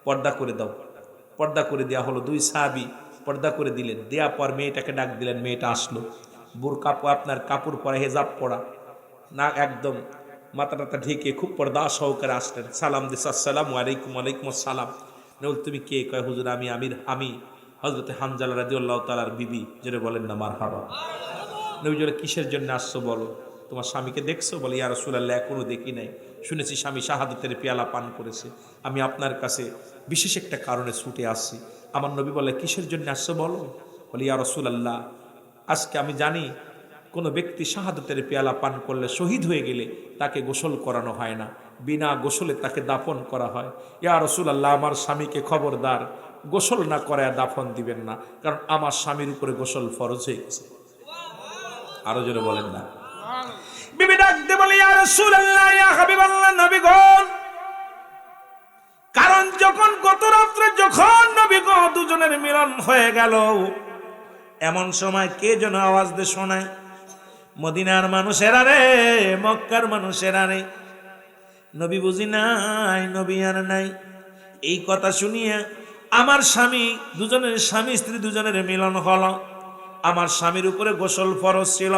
পর্দা করে দাও। পর্দা করে দেওয়া হলো। দুই সাহাবী পর্দা করে দিলেন। দেওয়া পর মেয়েটাকে ডাক দিলেন। মেয়েটা আসলো, বোরকা আপনার কাপড় পরা, হেজাব পরা, না একদম মাথাটা ঢেকে খুব পর্দা সহকারে আসলেন। সালাম দিস, আসসালামু আলাইকুম। ওয়ালাইকুম আসসালাম। বল তুমি কে? কয় হুজুর আমি হযরতে হানজালা রাদিয়াল্লাহু তাআলার বিবি। জোরে বলেন না মারহাবা। নবী বলে কিসের জন্য আসছো বলো? তোমার স্বামীকে দেখছো? বলে ইয়া রাসূলুল্লাহ এখনো দেখি নাই, শুনেছি স্বামী শাহাদাতের পেয়ালা পান করেছে, আমি আপনার কাছে বিশেষ একটা কারণে ছুটে আসছি। আমার নবী বলে কিসের জন্য আসছো বলো? বলে ইয়া রাসূলুল্লাহ আজকে আমি জানি কোনো ব্যক্তি শাহাদাতের পেয়ালা পান করলে, শহীদ হয়ে গেলে তাকে গোসল করানো হয় না, বিনা গোসলে তাকে দাফন করা হয়। ইয়া রাসূলুল্লাহ আমার স্বামীকে খবরদার গোসল না করায় দাফন দিবেন না, কারণ আমার স্বামীর উপরে গোসল ফরজ হয়ে গেছে। আরো জোরে বলেন না। বিবি ডাকতে বলে ইয়া রাসূলুল্লাহ ইয়া হাবিবাল্লাহ, নবী গো, কারণ যখন গত রাত্রে যখন নবী গো দুজনের মিলন হয়ে গেল, এমন সময় কে যেন আওয়াজ দিয়ে শোনায়, মদিনার মানুষেরা রে, মক্কার মানুষেরা রে, নবী বুঝি নাই, নবী আর নাই। এই কথা শুনিয়া আমার স্বামী, দুজনের স্বামী স্ত্রী দুজনের মিলন হলো। আমার স্বামীর উপরে গোসল ফরজ ছিল।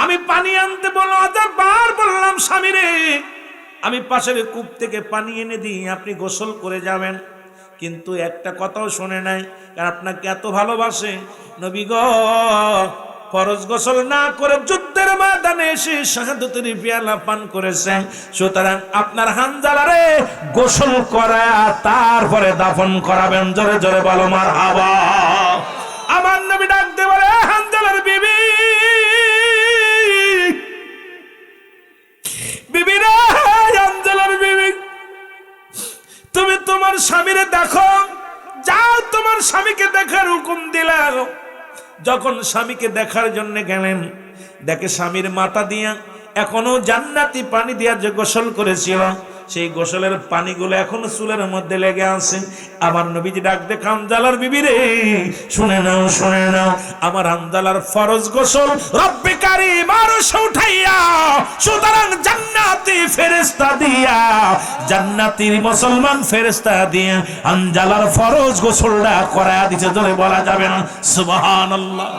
আমি পানি আনতে বললাম, বার বললাম স্বামী রে, আমি পাশের কূপ থেকে পানি এনে দিই, আপনি গোসল করে যাবেন। কিন্তু একটা কথাও শোনে নাই, কারণ আপনাকে এত ভালোবাসে। নবী গো ফরজ গোসল না করে যুদ্ধের ময়দানে এসে শাহাদাতের পেয়ালা পান করেছেন, সুতরাং আপনার হানজালারে গোসল করায়া তারপরে দাফন করাবেন। জোরে জোরে বলো মারহাবা। আমার নবী ডাকতে বলে হানজালার বিবি, বিবি রে, হানজালার বিবি, তুমি তোমার স্বামীরে দেখো, যাও তোমার স্বামীকে দেখার হুকুম দিলাম। যখন স্বামীকে দেখার জন্য গেলেন, দেখে স্বামীর মাথা দিয়া এখনো জান্নাতি পানি দিয়া যে গোসল করেছিল, সেই গোসলের পানিগুলো এখনো চুলের মধ্যে লেগে আছে। আমার নবীজি ডাক দেখে হানজালার বিবি রে, শুনে নাও, শুনে নাও, আমার হানজালার ফরজ গোসল রব্বে কারীম আরশে উঠাইয়া, সুতরাং জান্নাতি ফেরেশতা দিয়া, জান্নাতি মুসলমান ফেরেশতা দিয়া হানজালার ফরজ গোসলটা করায়া দিতে, জোরে বলা যাবে না সুবহানাল্লাহ।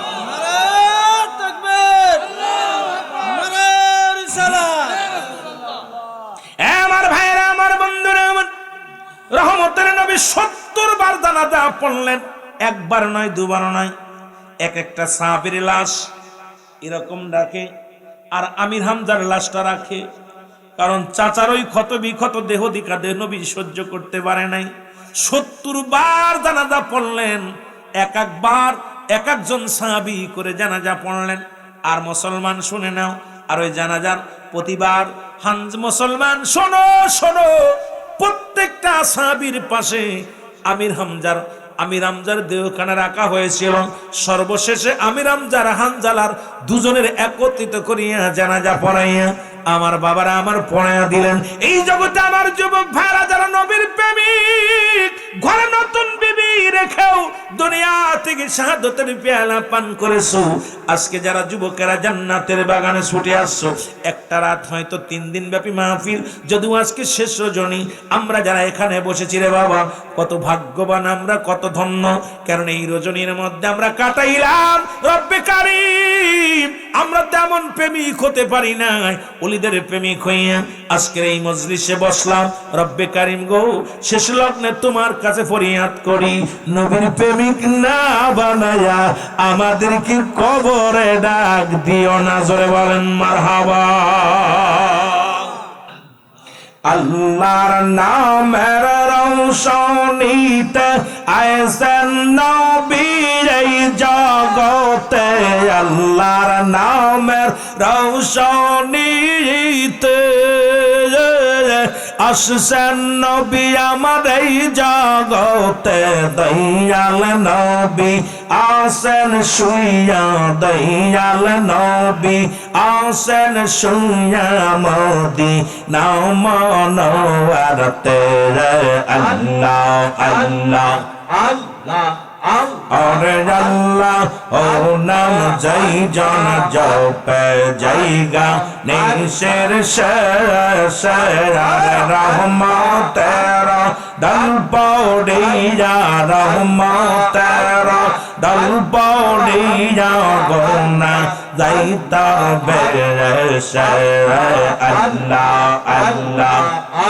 রহমতের নবী 70 বার জানাজা পড়লেন, একবার নয়, দুবার নয়। এক একটা সাহাবীর লাশ এরকম রাখে, আর আমির হামজার লাশটা রাখে, কারণ চাচার ওই ক্ষত বিক্ষত দেহ দিকা দেহ নবী সহ্য করতে পারে নাই। 70 বার জানাজা পড়লেন, একবার এক একজন সাহাবী করে জানাজা পড়লেন। আর মুসলমান শুনে নাও, আর ওই জানাজার প্রতিবার মুসলমান শোনো শোনো, প্রত্যেকটা সাহাবীর পাশে আমির হামজার দেহখানা রাখা হয়েছিল। সর্বশেষে আমির হামজার হানজালার দুজনের একত্রিত করিয়া জানাজা পড়াইয়া আমার বাবারা আমার পড়াইয়া দিলেন। এই জগতে আমার যুবক ভাইরা যারা নবীর প্রেমিক, ঘরে নতুন বিবি রেখেও দুনিয়া থেকে শাহাদাতের পেয়ালা পান করেছো। আজকে যারা যুবকেরা জান্নাতের বাগানে ছুটে আসছো, একটা রাত হয়তো 3 দিন ব্যাপী মাহফিল, যদিও আজকে শেষ রজনী, আমরা যারা এখানে বসেছি রে বাবা, কত ভাগ্যবান আমরা, কত ধন্য। কারণ এই রজনীর মধ্যে আমরা কাটাইলাম রব্বে কারীম। আমরা তেমন প্রেমিক হতে পারি না, ওলিদের প্রেমিক হইয়া আজকের এই মজলিসে বসলাম। রব্বে কারীম গো, শেষ লগ্নে তোমার কাছে ফরিয়াদ করি, নবীর প্রেমিক না বানায়া আমাদেরকে কবরে ডাক দিও না। জোরে বলেন মারহাবা। আল্লাহর নামের রৌশনীতে আয়েছেন নবী এই জগতে, আল্লাহর নামের রৌশনীতে আসছেন নবী আমার এই জগতে। দয়াল নবী আসেন শুইয়া, দয়াল নবী আসেন শুইয়া মদিনা মনোয়ারতে। আল্লাহ আল্লাহ আল্লাহ আরে আল্লাহ ও নাম জয় জন জপে জায়গা নিশের শের রহমতের দল পড়িয়া, রহমতের দল পড়িয়া গোনা যাইতা বেশে। আল্লাহ আল্লাহ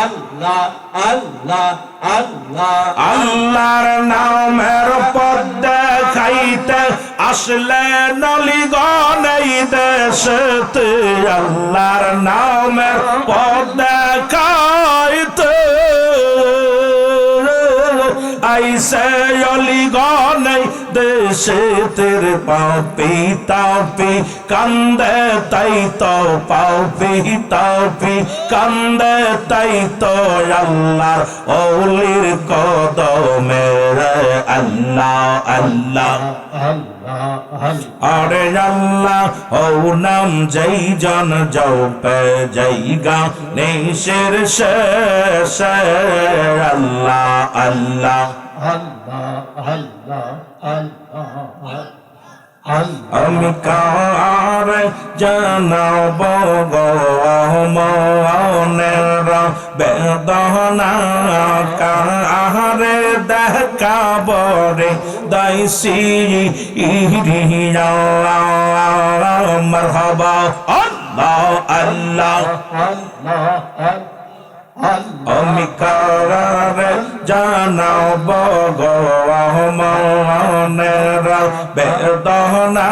আল্লাহ আল্লাহ আল্লাহ আল্লাহর নামের পথ দেখাইতে আসলে নলিগণ এই দেশেতে। আল্লাহর নামের পথ দেখাইতে আইসে অলিগণ এই দেশে। তের পাপি তাপি কান্দে তাই তো, পাপি তাপি কান্দে তাই তো আল্লাহর ওলির কদমে। আল্লাহ আল্লাহ আরে আল্লাহ ও নাম যেই জন জপে জায়গা নিশের শেষ। আল্লাহ আল্লাহ আমি কার জানাব গো মনের বেদনা, কারে দেখাব রে দাইসি ইরিয়া। মারহাবা আল্লাহ আল্লাহ আমি কারে জানাব গো মনের বেদনা,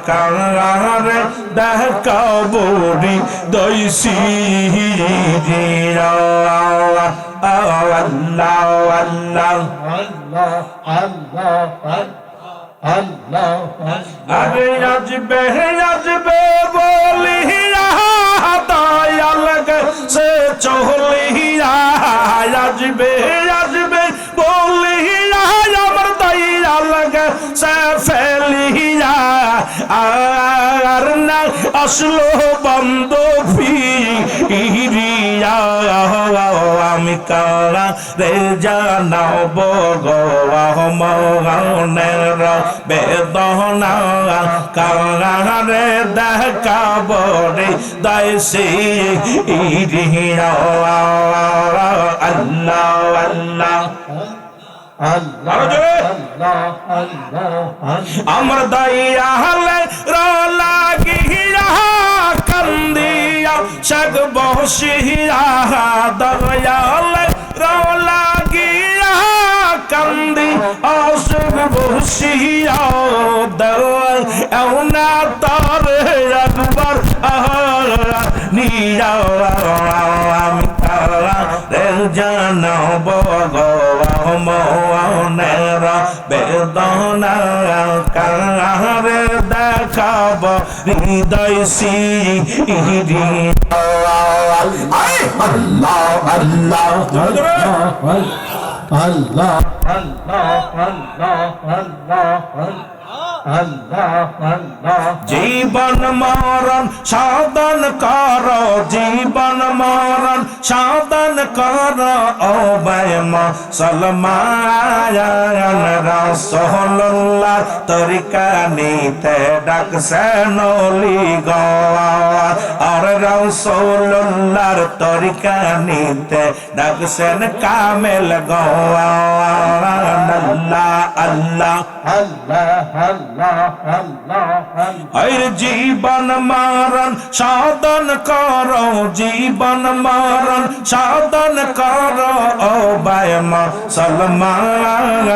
কারে দেখাব রে দাইসি ইরিয়া। আল্লাহ আল্লাহ আরে আজবে আজবে বলিয়া দয়াল সে চলিয়া, আজবে আজবে বলিয়া আমার দয়াল সে ফেলিয়া। আর না আসলো বন্ধ ফিরিয়া। আমি কারা রে জানাব গো মনের বেদনা, কারা রে দেখাব রে দাইসি ইরিয়া। আল্লাহ আল্লাহ আমার দয়ালে লাগিয়া কান্দিয়া শাক বসিয়া, দয়ালে লাগিয়া কান্দি অসুখ বসিয়া। দেওনা তার একবার নিয়া। আমি তারা জানাব গো মনের বেদনা, কারে দেখাব হৃদয় সিরিয়া। আল্লাহ আল্লাহ আল্লাহ জীবন মরণ সাধন কর, জীবন মরণ সাধন কর ও মুসলমান। রাসূলুল্লাহর তরিকা নিতে ডাকছেন ওলি গো আর রাসূলুল্লাহর তরিকা নিতে ডাকছেন কামেল গো আল্লাহ আল্লাহ আর জীবন মারণ সাধন করো জীবন মারণ সাধন করো ও ভাই মুসলমান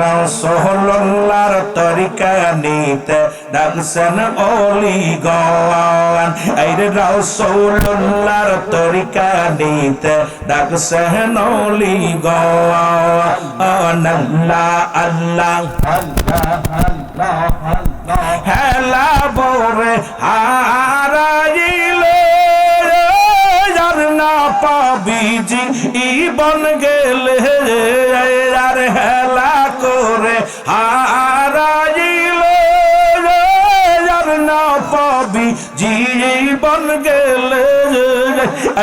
রাসূলুল্লাহর তরিকা নিতে ডাকছেন ওলি গওয়ান আর রাসূলুল্লাহর তরিকা নিতে ডাকছেন ওলি গওয়ান আল্লাহ হেলা বরে হারাইলে আর না পাবি জীবন গেলে আর হেলা করে হারাইলে আর না পাবি জীবন গেলে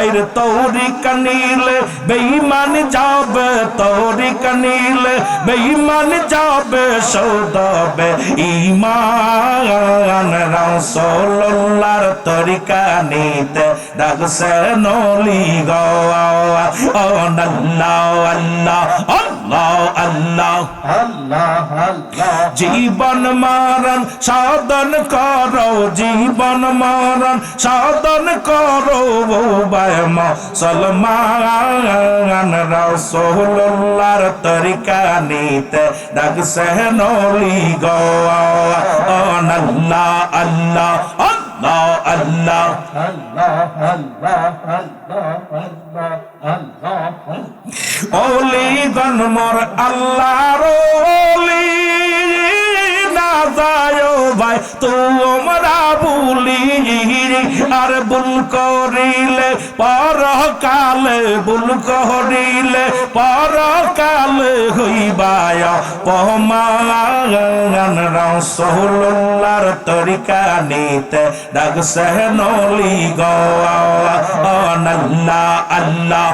আর তোরি কানিলে বেঈমান যাবে তোরি কানিলে বেঈমান যাবে সৌদবে ঈমান রাসূলুল্লাহর তরিকা নিতে ডাকছেন ওলি গো আল্লাহ আল্লাহ আল্লাহ আল্লাহ জীবন মারণ সাধন করো জীবন মারণ সাধন করো ভাই মুসলমান রাসূলুল্লাহর তরিকা নিতে ডাকছেন ওলি গো আল্লাহ আল্লাহ আল্লাহ আল্লাহ ওলি গণ মোর আল্লাহর ওলি না যায় ভাই তোমরা ভুলি আর ভুল করিলে পরকালে ভুল করিলে পরকালে হইবায় অপমান রাসূলুল্লাহর তরিকা নিতে ডাকছেন ওলি গো আল্লাহ আল্লাহ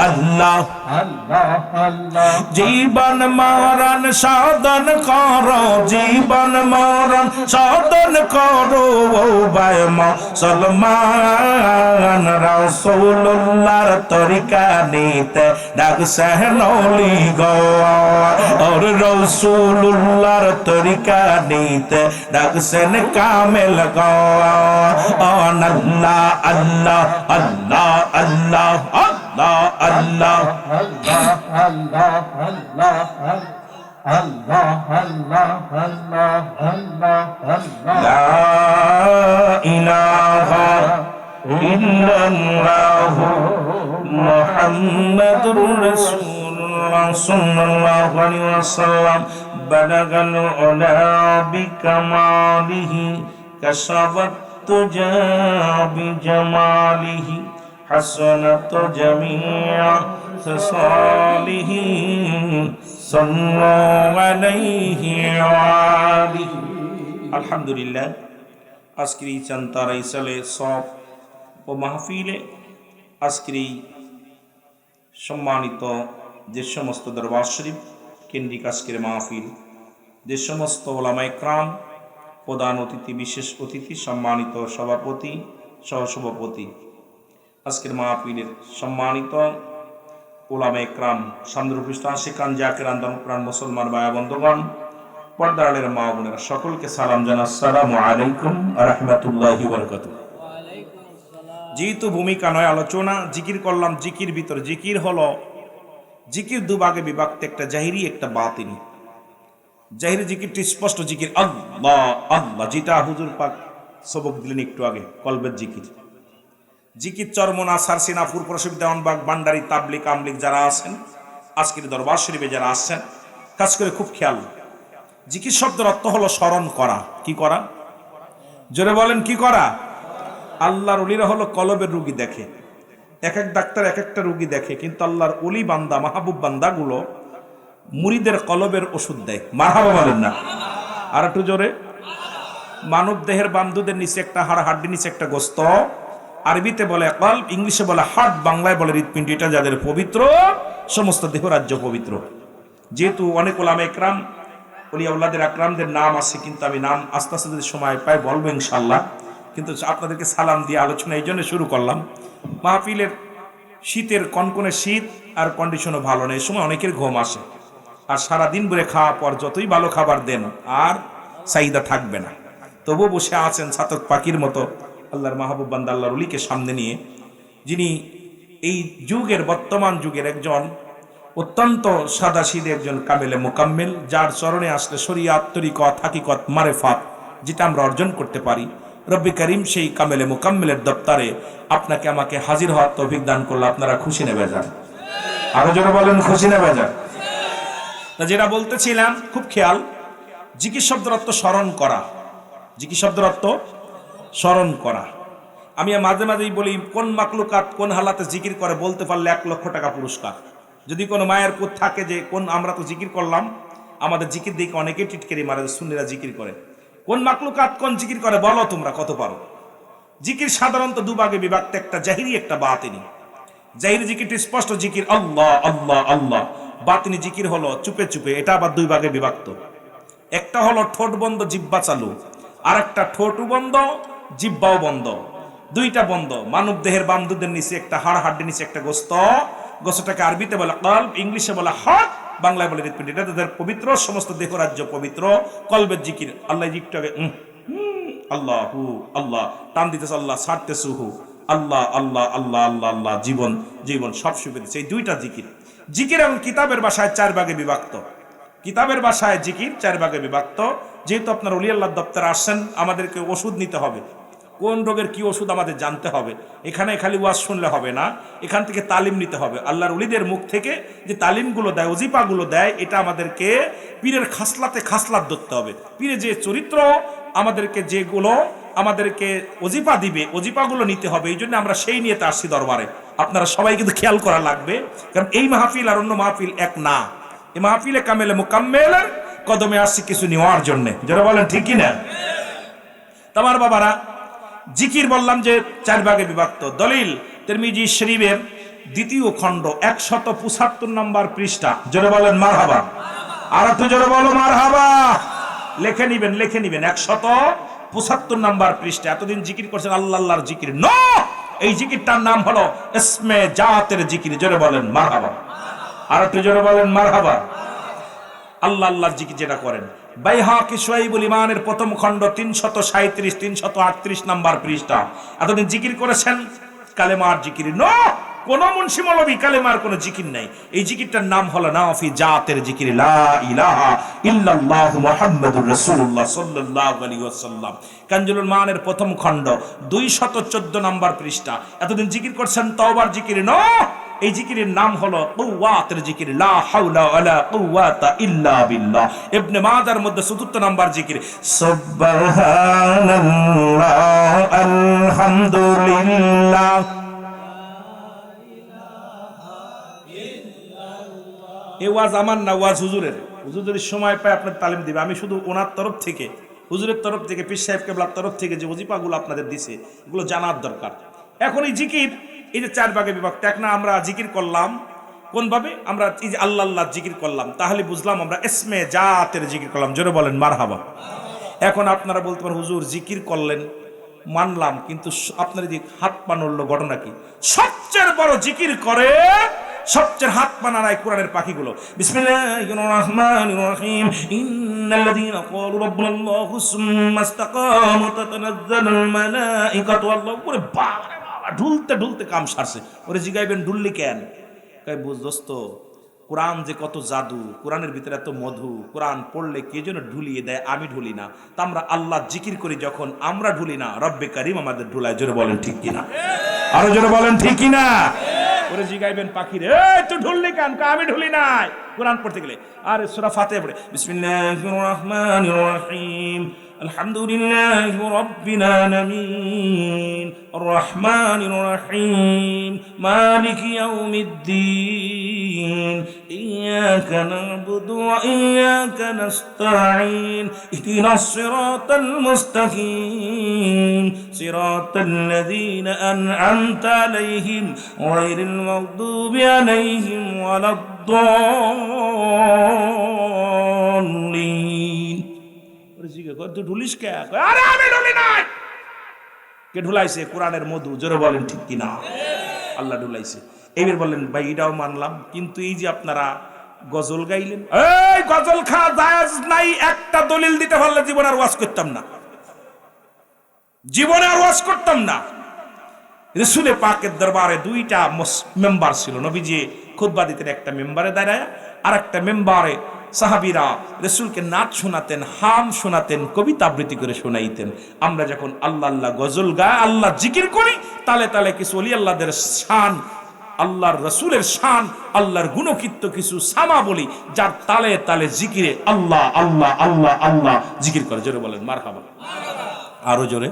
আল্লাহ জীবন মরণ সাধন করো জীবন মরণ সাধন করো ভাই মুসলমান রাসূলুল্লাহর তরিকা নিতে ডাকছেন ওলি গো আর রাসূলুল্লাহর তরিকা নিতে ডাকছেন কামেল গো আল্লাহ আল্লাহ আল্লাহ আল্লাহ আল্লাহ লা ইলাহা ইল্লাল্লাহ মুহাম্মাদুর রাসূলুল্লাহ সাল্লাল্লাহু আলাইহি ওয়াসাল্লাম বালাগাল উলা বিকামালিহি কাশাফাত তুজা বিজামালিহি حسنت جميع خصاله صلوا عليه وآله আলহামদুলিল্লাহ আজকের এই চান্তারা ইসালে সব ও মাহফিলে আজকের এই সম্মানিত যে সমস্ত দরবার শরীফ কেন্দ্রিক আজকের মাহফিল যে সমস্ত ওলামা ইকরাম প্রধান অতিথি বিশেষ অতিথি সম্মানিত সভাপতি সহসভাপতি আজকের মাহফিলের সম্মানিত ওলামা ইকরাম সামদুরপৃষ্ঠ আশিকান জাকিরান দানপ্রাণ মুসলমান ভাই বন্ধুগণ পর্দারের মা বোনেরা সকলকে সালাম জানাই আসসালামু আলাইকুম ওয়া রাহমাতুল্লাহি ওয়া বারাকাতুহু। যেহেতু ভূমিকা নয় আলোচনা, জিকির করলাম। জিকির ভিতর জিকির হলো জিকির দুভাগে বিভক্ত, একটা জাহিরি একটা বাতিনি। জাহিরি জিকিরটি স্পষ্ট জিকির আল্লাহ আল্লাহ, যেটা হুজুর পাক সবক দিলেন একটু আগে, কলবের জিকির। জিকির চরমনা সারসিনাপুর প্রসব দেওয়ানবাগ বান্ডারি তাবলিক আমলিক যারা আছেন, আজকের দরবার শরীফে যারা আসছেন, কাজ করে খুব খেয়াল। জিকির শব্দের অর্থ হলো স্মরণ করা। কি করা? জোরে বলেন, কি করা? আল্লাহর ওলিরা হলো কলবের রুগী দেখে। এক এক ডাক্তার এক একটা রুগী দেখে, কিন্তু আল্লাহর ওলি বান্দা মাহবুব বান্দাগুলো মুরিদের কলবের ওষুধ দেয়। মারহাবা বলেন না? আর একটু জোরে। মানব দেহের বান্ধুদের নিচে একটা হাড়, হাড্ডি নিচে একটা গোস্ত। আরবিতে বলে কলব, ইংলিশে বলে হার্ট, বাংলায় বলে হৃৎপিণ্ড। এটা যাদের পবিত্র, সমস্ত দেহ রাজ্য পবিত্র। যেহেতু অনেক ওলামা একরাম ওলিয়াউল্লাদের আকরামদের নাম আছে, কিন্তু আমি নাম আস্তে আস্তে যদি সময় পাই বলবো ইনশাল্লাহ। কিন্তু আপনাদেরকে সালাম দিয়ে আলোচনা এই জন্য শুরু করলাম। মাহফিলের শীতের কনকনে শীত আর কন্ডিশনও ভালো নেই, এই সময় অনেকের ঘুম আসে, আর সারাদিন ভরে খাওয়া পর যতই ভালো খাবার দেন আর চাহিদা থাকবে না। তবুও বসে আছেন ছাতক পাখির মতো আল্লাহর মাহবুব বান্দা আল্লাহর ওলিকে সামনে নিয়ে, যিনি এই যুগের বর্তমান যুগের একজন অত্যন্ত সাদাসিধে একজন কামেলে মোকাম্মেল, যার চরণে আসলে শরিয়াত তরিকত হাকিকত মারেফাত যেটা আমরা অর্জন করতে পারি। রব্বি করিম সেই কামেলে মোকাম্মেলের দপ্তরে আপনাকে আমাকে হাজির হওয়ার তৌফিক দান করলে আপনারা খুশি নেবে যান। আরো জোরে বলেন খুশি নেবে যান। তা যেটা বলতেছিলাম খুব খেয়াল, জিকির শব্দের অর্থ স্মরণ করা। জিকির শব্দের অর্থ স্মরণ করা। আমি মাঝে মাঝেই বলি, কোন মাকলুকাত কোন হালাতে জিকির করে বলতে পারলে 1 লক্ষ টাকা পুরস্কার। যদি কোনো মায়ের পুত থাকে যে কোন আমরা তো জিকির করলাম, আমাদের জিকির দেখে অনেকে টিটকেরি মারে, সুন্নিরা জিকির করে, কোন মাকলুকাত কোন জিকির করে বলো তোমরা কত পারো। জিকির সাধারণত দুভাগে বিভক্ত, একটা জাহিরি একটা বাতিনি। জাহিরি জিকিরটি স্পষ্ট জিকির আল্লাহ আল্লাহ আল্লাহ, বাতিনি জিকির হলো চুপে চুপে, এটা আবার 2 ভাগে বিভক্ত। একটা হলো ঠোঁট বন্ধ জিহ্বা চালু, আর একটা ঠোঁটও বন্ধ জিহ্বাও বন্ধ, দুইটা বন্ধ। মানব দেহের বাম দুধের নিচে একটা হাড়, হাড়ের নিচে একটা গোস্ত, গোস্তটাকে আরবিতে বলে কলব, ইংলিশে বলে হার্ট, বাংলায় বলে হৃৎপিণ্ড। এটা তাদের পবিত্র, সমস্ত দেহ রাজ্য পবিত্র। কলবের জিকির আল্লাহ জিকিরটাকে আল্লাহ হু আল্লাহ, টান দিতেছে আল্লাহ, ছাড়তেছে হু আল্লাহ আল্লাহ আল্লাহ আল্লাহ আল্লাহ, জীবন জীবন সব সুখে দিচ্ছে। এই 2টা জিকির। জিকির এবং কিতাবের ভাষায় 4 ভাগে বিভক্ত। কিতাবের ভাষায় জিকির 4 ভাগে বিভক্ত। যেহেতু আপনার ওলি আল্লাহর দপ্তরে আসছেন, আমাদেরকে ওষুধ নিতে হবে, কোন রোগের কি ওষুধ আমাদের জানতে হবে। এখানে খালি ওয়াজ শুনলে হবে না, এখান থেকে তালিম নিতে হবে। আল্লাহর ওলিদের মুখ থেকে যে তালিমগুলো দেয়, ওজিফাগুলো দেয়, এটা আমাদেরকে পীরের খাসলাতে খাসলাত ধরতে হবে। পীরে যে চরিত্র আমাদেরকে যেগুলো আমাদেরকে ওজিফা দিবে, ওজিফাগুলো নিতে হবে। এই জন্য আমরা সেই নিয়ে আসছি দরবারে। আপনারা সবাই কিন্তু খেয়াল করা লাগবে, কারণ এই মাহফিল আর অন্য মাহফিল এক না। এই মাহফিলে কামেলে মুকাম্মেলের কদমে আসছি কিছু নেওয়ার জন্য। যারা বলেন ঠিক কিনা? তোমার বাবারা, জিকির বললাম যে 4 ভাগে বিভক্ত। দলিল তিরমিজি শরীফের 2য় খণ্ড 175 নম্বর পৃষ্ঠা। জোরে বলেন মারহাবা। আর একটু জোরে বলো মারহাবা। লিখে নিবেন 175 নম্বর পৃষ্ঠা। এতদিন জিকির করছেন আল্লাহ আল্লাহর জিকির, নো, এই জিকিরটার নাম হলো ইসমে জাতের জিকির। জোরে বলেন মারহাবা। আর একটু জোরে বলেন মারহাবা। আল্লাহ আল্লাহর জিকির যেটা করেন, বাইহাকি শুআইবুল ঈমানের 1ম খণ্ড 337 338 নম্বর পৃষ্ঠা। এতদিন জিকির করেছেন কালেমার জিকির, নো, কোন মুন্সি মৌলবী কালেমার কোন জিকির নাই। এই জিকিরটার নাম হলো নাফি জাতের জিকির, লা ইলাহা ইল্লাল্লাহু মুহাম্মাদুর রাসূলুল্লাহ সাল্লাল্লাহু আলাইহি ওয়াসাল্লাম। কানজুলুল মানের 1ম খণ্ড 214 নম্বর পৃষ্ঠা। এতদিন জিকির করছেন তওবার জিকির, নো, এই জিকিরের নাম হলো কুওয়াতের জিকির, লা হাওলা ওয়ালা কুওয়াতা ইল্লা বিল্লাহ। ইবনে মাজার মধ্যে 74 নম্বর জিকির, সুবহানাল্লাহ আলহামদুলিল্লাহ। এই ওয়াজ আমার না, ওয়াজ হুজুরের। হুজুর যদি সময় পায় আপনার তালিম দিবে। আমি শুধু ওনার তরফ থেকে, হুজুরের তরফ থেকে, পীর সাহেব কেবলার তরফ থেকে যে ওজিফাগুলো আপনাদের দিছে, এগুলো জানার দরকার। এখন এই জিকির, এই যে 4 ভাগে বিভক্ত, এক না আমরা জিকির করলাম কোন ভাবে, আমরা এই যে আল্লাহ আল্লাহ জিকির করলাম, তাহলে বুঝলাম আমরা ইসমে জাতের জিকির করলাম। জোরে বলেন মারহাবা। এখন আপনারা বলতে পারেন হুজুর জিকির করলেন মানলাম, কিন্তু আপনার যে হাত পা নড়লো ঘটনা কি? সবচেয়ে বড় জিকির করে, সবচেয়ে হাত পা নাড়ায় কোরআনের পাখিগুলো। বিসমিল্লাহির রহমানির রহিম, ইন্নাল্লাযীনা ক্বালু রাব্বুনাল্লাহু সুম্মা ইসতাকামু তাতানাজ্জালুল মালাঈকাতু আল্লাহু, ওরে বাবা রে বাবা, ঢুলতে ঢুলতে কাম সারছে। ওরে জিগাইবেন ঢুললি কেন? কই বুঝ দোস্ত, কোরআন যে কত জাদু, কোরআনের ভিতরে এত মধু, কোরআন পড়লে কে যেন ঢুলিয়ে দেয়, আমি ঢুলি না। তা আমরা আল্লাহ জিকির করি যখন, আমরা ঢুলি না, রব্বে কারিম আমাদের ঢুলায়। জোরে বলেন ঠিক কিনা? আরো জোরে বলেন ঠিক কিনা? ওরে জিগাইবেন পাখিরে, এই তুই ঢুললি কেন? আমি ঢুলি নাই। কোরআন পড়তে গেলে আর সূরা ফাতিহা পড়ে, বিসমিল্লাহির রহমানির রহিম, আলহামদুলিল্লাহি রাব্বিল আলামিন আর রহমানির রহিম মালিকি ইয়াউমিদ্দিন ইয়্যাকা না'বুদু ওয়া ইয়্যাকা নাস্তাঈন ইহদিনাস সিরাতাল মুস্তাকিম সিরাতাল লাযীনা আন'আমতা আলাইহিম গায়রিল মাগদুবি আলাইহিম ওয়ালাদ-দাল্লিন। তুই ঢুলিস কে? আরে আমি ঢুলি নাই। কে ঢুলাইছে? কোরআনের মধু। জোরে বলেন ঠিক কিনা? আল্লাহ ঢুলাইছে। এইবার বললেন ভাই এটাও মানলাম, কিন্তু এই যে আপনারা গজল গাইলেন, এই গজল খাওয়া জায়েজ নাই, একটা দলিল দিতে পারলে জীবনে আর ওয়াজ করতাম না, জীবনে আর ওয়াজ করতাম না। রাসূলে পাকের দরবারে দুইটা মেম্বার ছিল। নবীজি খুতবা দিতেন একটা মেম্বারে দাঁড়ায়, আর একটা মেম্বারে সাহাবীরা রাসূলকে নাচ শোনাতেন, হাম শোনাতেন, কবিতা আবৃত্তি করে শোনাইতেন। আমরা যখন আল্লাহ আল্লাহ গজল গায়, আল্লাহ জিকির করি, তালে তালে কিছু ওলি আল্লাহদের শান, আল্লাহর রাসূলের শান, আল্লাহর গুণকীর্ত কিছু সামা বলি, যার তালে তালে জিকিরে আল্লাহ আল্লাহ আল্লাহ আল্লাহ জিকির করে। জোরে বলেন মারহাবা। আরো জোরে।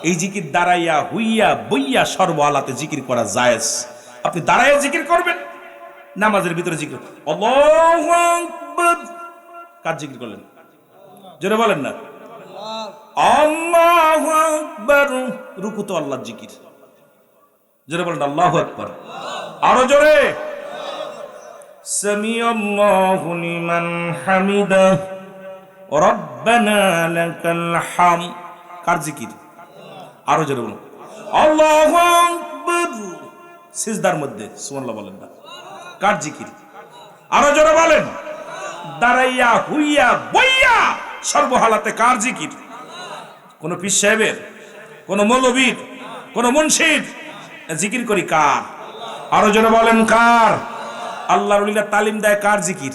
এই জিকির দাঁড়াইয়া হুইয়া বইয়া সর্ব আলাতে জিকির করা জায়েজ। আপনি দাঁড়াইয়া জিকির করবেন, নামাজের ভিতরে জিকির। আল্লাহু আকবার। কার জিকির করলেন? জোরে বলেন না। আল্লাহু আকবার। রুকু তো আল্লাহর জিকির। জোরে বলেন আল্লাহু আকবার। আরো জোরে। সামিআল্লাহু লিমান হামিদা রব্বানা লাকাল হামদ। কার জিকির? আরো জোরে বলুন আল্লাহু আকবার। সিজদার মধ্যে সুবহানাল্লাহ বলেন না। কার জিকির? আরো জোরে বলেন। দাঁড়াইয়া হুইয়া বইয়া সর্বহালাতে কার জিকির? কোন পীর সাহেবের, কোন মৌলবীর, কোন মুন্সির? জিকির করি কার? আরো জোরে বলেন কার? আল্লাহর ওলিরা তালিম দেয় কার জিকির?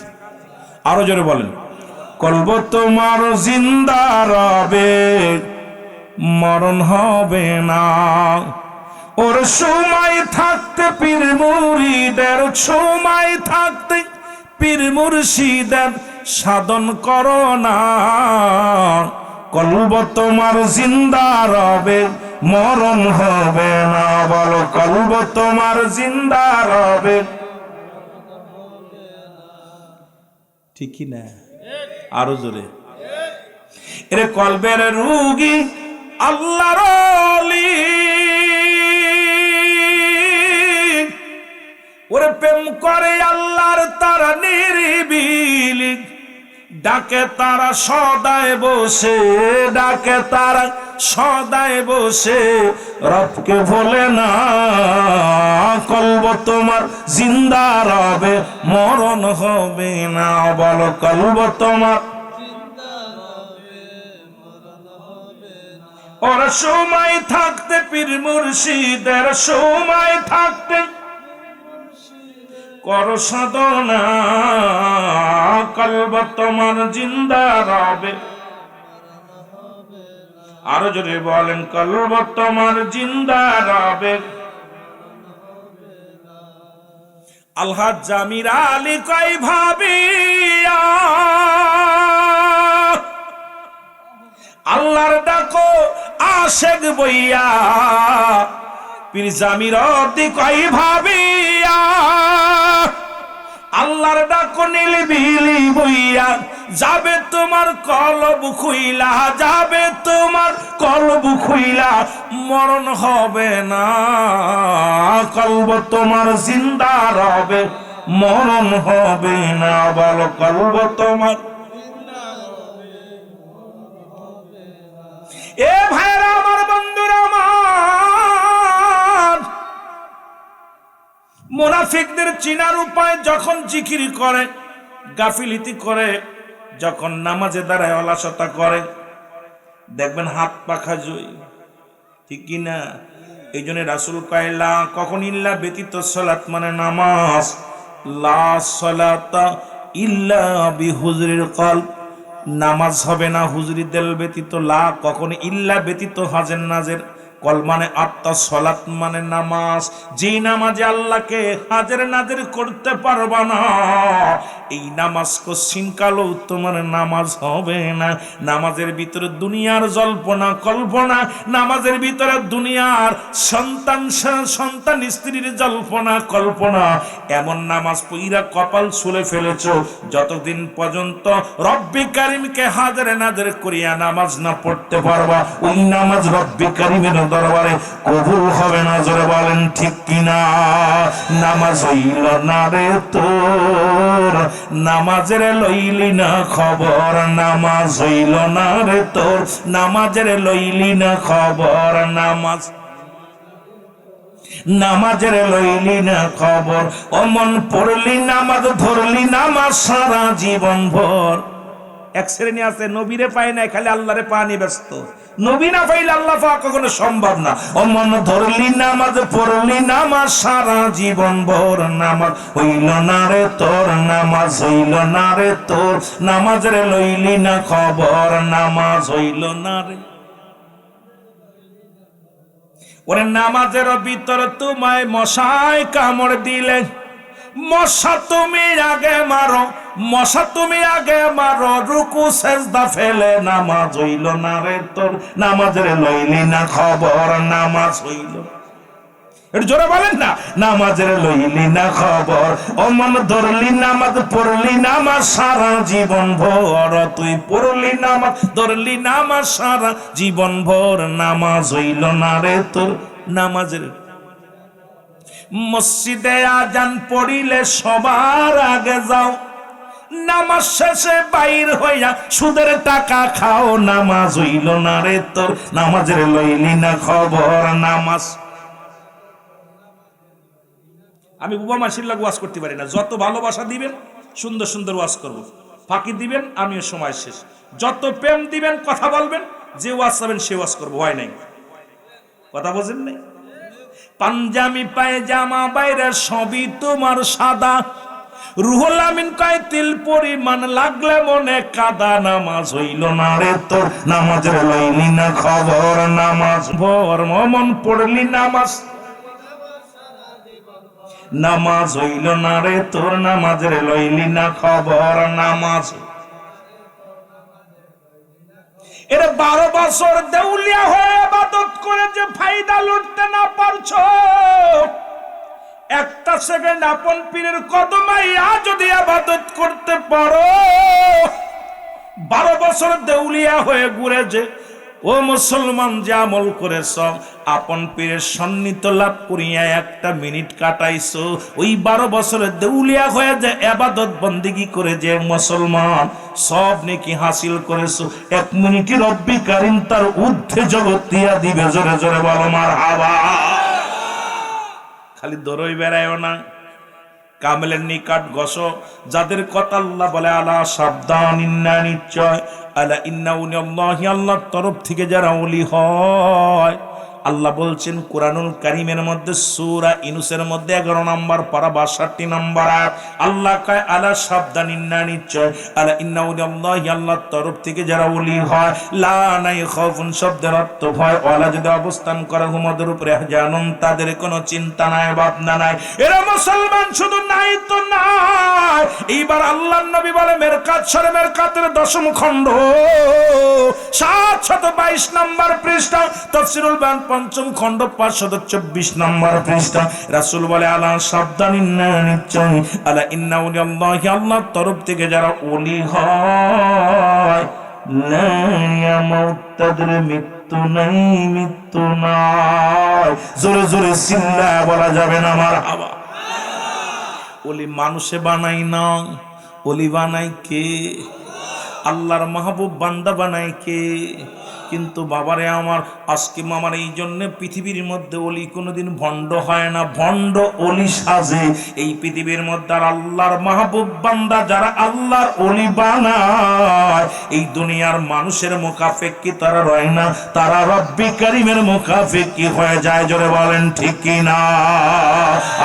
আরো জোরে বলেন। কলব তোমার জিন্দা রবে, মরণ হবে না। ওর সময় থাকতে পীর মুরিদের, সময় থাকতে পীর মুর্শিদের সাধন করো না। কলব তোমার জিন্দা রবে, মরণ হবে না। বলো কলব তোমার জিন্দা রবে। ঠিক কি না? আরো জোরে। এরে কলবের রোগী আল্লাহর ওলি, ওরে প্রেম করে আল্লাহর তারা নিরিবিলি, ডাকে তারা সদায় বসে, ডাকে তারা সদায় বসে, রবকে ভোলে না। কলব তোমার জিন্দা রবে, মরণ হবে না। বলো কলব তোমার। ওরা সময় থাকতে পীর মুর্শিদের, সময় থাকতে করো সাধনা। কলব তোমার জিন্দা রবে। আরো জোরে বলেন কলব তোমার জিন্দা রবে। আলহাজ জামির আলী কই ভাবিয়া আল্লাহর ডাকো আশেক বইয়া, পীর জামির অতি কই ভাবিয়া আল্লাহর ডাকো নিলিবিলি বইয়া, যাবে তোমার কলব খুইলা, যাবে তোমার কলব খুইলা, মরণ হবে না। কলব তোমার জিন্দা রবে, মরণ হবে না। বলো কলব তোমার। এ ভাইরা আমার, বন্ধুরা আমার, মুনাফিকদের চিনার উপায় যখন জিকির করে, গাফিলিতি করে, যখন নামাজে দাঁড়ায় অলসতা করে, দেখবেন হাত পাখা জয়। ঠিক কি না? এই জন্য রাসূল কয়লা কখন ইল্লা ব্যতীত সালাত মানে নামাজ, লা সালাতা ইল্লা বিহুজরিল কলব, নামাজ হবে না হুজুরি দিল ব্যতীত, লা কখন ইল্লা ব্যতীত হাজের নাজের কল মানে আত্মা, সলাত মানে নামাজ। যেই নামাজে আল্লাহকে হাজির নাজির করতে পারবা না, এই নামাজ কোশ্চিন কালো তোমার নামাজ হবে না। নামাজের ভিতরে দুনিয়ার জল্পনা কল্পনা, নামাজের ভিতরে দুনিয়ার সন্তান স্ত্রীর জল্পনা কল্পনা, এমন নামাজ পইরা কপাল ছুলে ফেলেছো। যতদিন পর্যন্ত রব্বি কারিমকে হাজির নাজির করিয়া নামাজ না পড়তে পারবা, ওই নামাজ রব্বি কারিমের দরবারে কবুল হবে না। জোরে বলেন ঠিক কিনা? নামাজ হইল না রে তোর, নামাজের লইলি না খবর। নামাজ হইল না রে তোর, নামাজের লইলি না খবর। নামাজের লইলি না খবর। অমন পড়লি নামাজ, ধরলি নামাজ সারা জীবন ভর। এক শ্রেণী আছে নবীরে পায় না, খালি আল্লাহরে পানি ব্যস্ত। নবী না পাইলে আল্লাহ পাওয়া কখনো সম্ভব না। অমন ধরলি নামাজ, পড়লি নামাজ সারা জীবন ভর। নামাজ হইল না রে তোর, নামাজ হইল না রে তোর, নামাজের লইলি না খবর। নামাজ হইল না রে। ওরে নামাজের ভিতর তোমায় মশায় কামড় দিলে, মশা তুমি আগে মারো, মশা তুমি আগে মারো, রুকু সেজদা ফেলে। নামাজ হইল না রে তোর, নামাজের লইলি না খবর। নামাজ হইল, একটু জোরে বলেন না, নামাজের লইলি না খবর। অমন ধরলি নামাজ, পড়লি নামাজ সারা জীবন ভর। তুই পড়লি নামাজ, ধরলি নামাজ সারা জীবন ভর। নামাজ হইল না রে তোর, নামাজের। মসজিদে আজান পড়িলে সবার আগে যাও, নামাজ শেষে বাইর হইয়া সুদের টাকা খাও। নামাজ হইল না রে তোর, নামাজের লইলি না খবর। নামাজ। আমি বুবা মাসির লাগ ওয়াজ করতে পারি না। যত ভালোবাসা দিবেন সুন্দর সুন্দর ওয়াজ করব, ফাঁকি দিবেন আমিও সময় শেষ। যত প্রেম দিবেন, কথা বলবেন, যে ওয়াজ চাবেন সে ওয়াজ করবো। হয় নাই? কথা বোঝেন নাই? পাঞ্জাবি পায়জামা বাইরে সবই তোমার সাদা, রুহুল আমিন কয় তিল পরিমাণ লাগলে মনে কাদা। নামাজ হইল না রে তোর, নামাজের লইলি না খবর। নামাজ ভর। মন পড়লি নামাজ, নামাজ হইল না রে তোর, নামাজের লইলি না খবর। নামাজ। এর 12 বছর দেউলিয়া হয়ে ইবাদত করে যে ফায়দা লুটতে না পারছো, একটা সেকেন্ড আপন পীরের কদমাইয়া যদি ইবাদত করতে পারো, 12 বছর দেউলিয়া হয়ে ঘুরে যে ও মুসলমান যে আমল করেছ, আপন পীরের সন্নিহিত লাভ করিয়া একটা মিনিট কাটাইছো, ওই 12 বছরের দেউলিয়া হয়ে যে ইবাদত বন্দেগী করে যে মুসলমান সব নেকি হাসিল করেছো, 1 মিনিটে রব্বি কারিম তার ঊর্ধ্বে জগৎ দিয়া দিবে। জোরে জোরে বলো মারহাবা। খালি দরই বেড়ায়ও না, কামেলের নিকট গসো। যাদের কথা আল্লাহ বলে আলা সাবধান, ইন্না নিশ্চয়, আলা ইন্না উনিয়াল্লাহি, আল্লাহর তরফ থেকে যারা ওলি হয়। আল্লাহ বলছেন কুরআনুল কারীমের মধ্যে সূরা ইউনূসের মধ্যে 11 নম্বর পারা 62 নম্বর আয়াত, আল্লাহ কয় আলা সাবধান, ইন্না নিশ্চয়, আলা ইন্না উনিয়াল্লাহি, আল্লাহর তরফ থেকে যারা ওলি হয়। লা নাই খাউফুন শব্দের অর্থ ভয়, ওয়ালা যদি অবস্থান করে হুমদের উপরে জানুন, তাদের কোনো চিন্তা নাই ভাবনা নাই। এরা মুসলমান শুধু নাই তো নাই। এইবার আল্লাহর নবী বলে মেরকাত শরীফের মেরকাতের 10ম খণ্ড 722 নম্বর পৃষ্ঠা, তাফসীরুল বায়ান 5ম খণ্ড 524 নম্বর পৃষ্ঠা। রাসূল বলে আলা সাবধান, ইন্না নিশ্চয়, আলা ইন্না উলিয়াল্লাহি, আল্লাহর তরফ থেকে যারা ওলি হয়, লা ইয়ামুত, তাদের মৃত্যু নাই, মৃত্যু নাই। জোরে জোরে চিল্লায়া বলা যাবে না মারহাবা। ওলি মানুষে বানাই না, ওলি বানাই কে? আল্লাহর মাহবুব বান্দা বানাই কে? কিন্তু বাবারে আমার, আজকে মামার এই জন্য পৃথিবীর মধ্যে ওলি কোনোদিন ভণ্ড হয় না, ভণ্ড ওলি সাজে এই পৃথিবীর মধ্যে। আর আল্লাহর মাহবুব বান্দা যারা আল্লাহর ওলি বানায়, এই দুনিয়ার মানুষের মুখাপেক্ষী তারা রয় না, তারা রব্বি কারীমের মুখাপেক্ষী হয়ে যায়। জোরে বলেন ঠিক কিনা?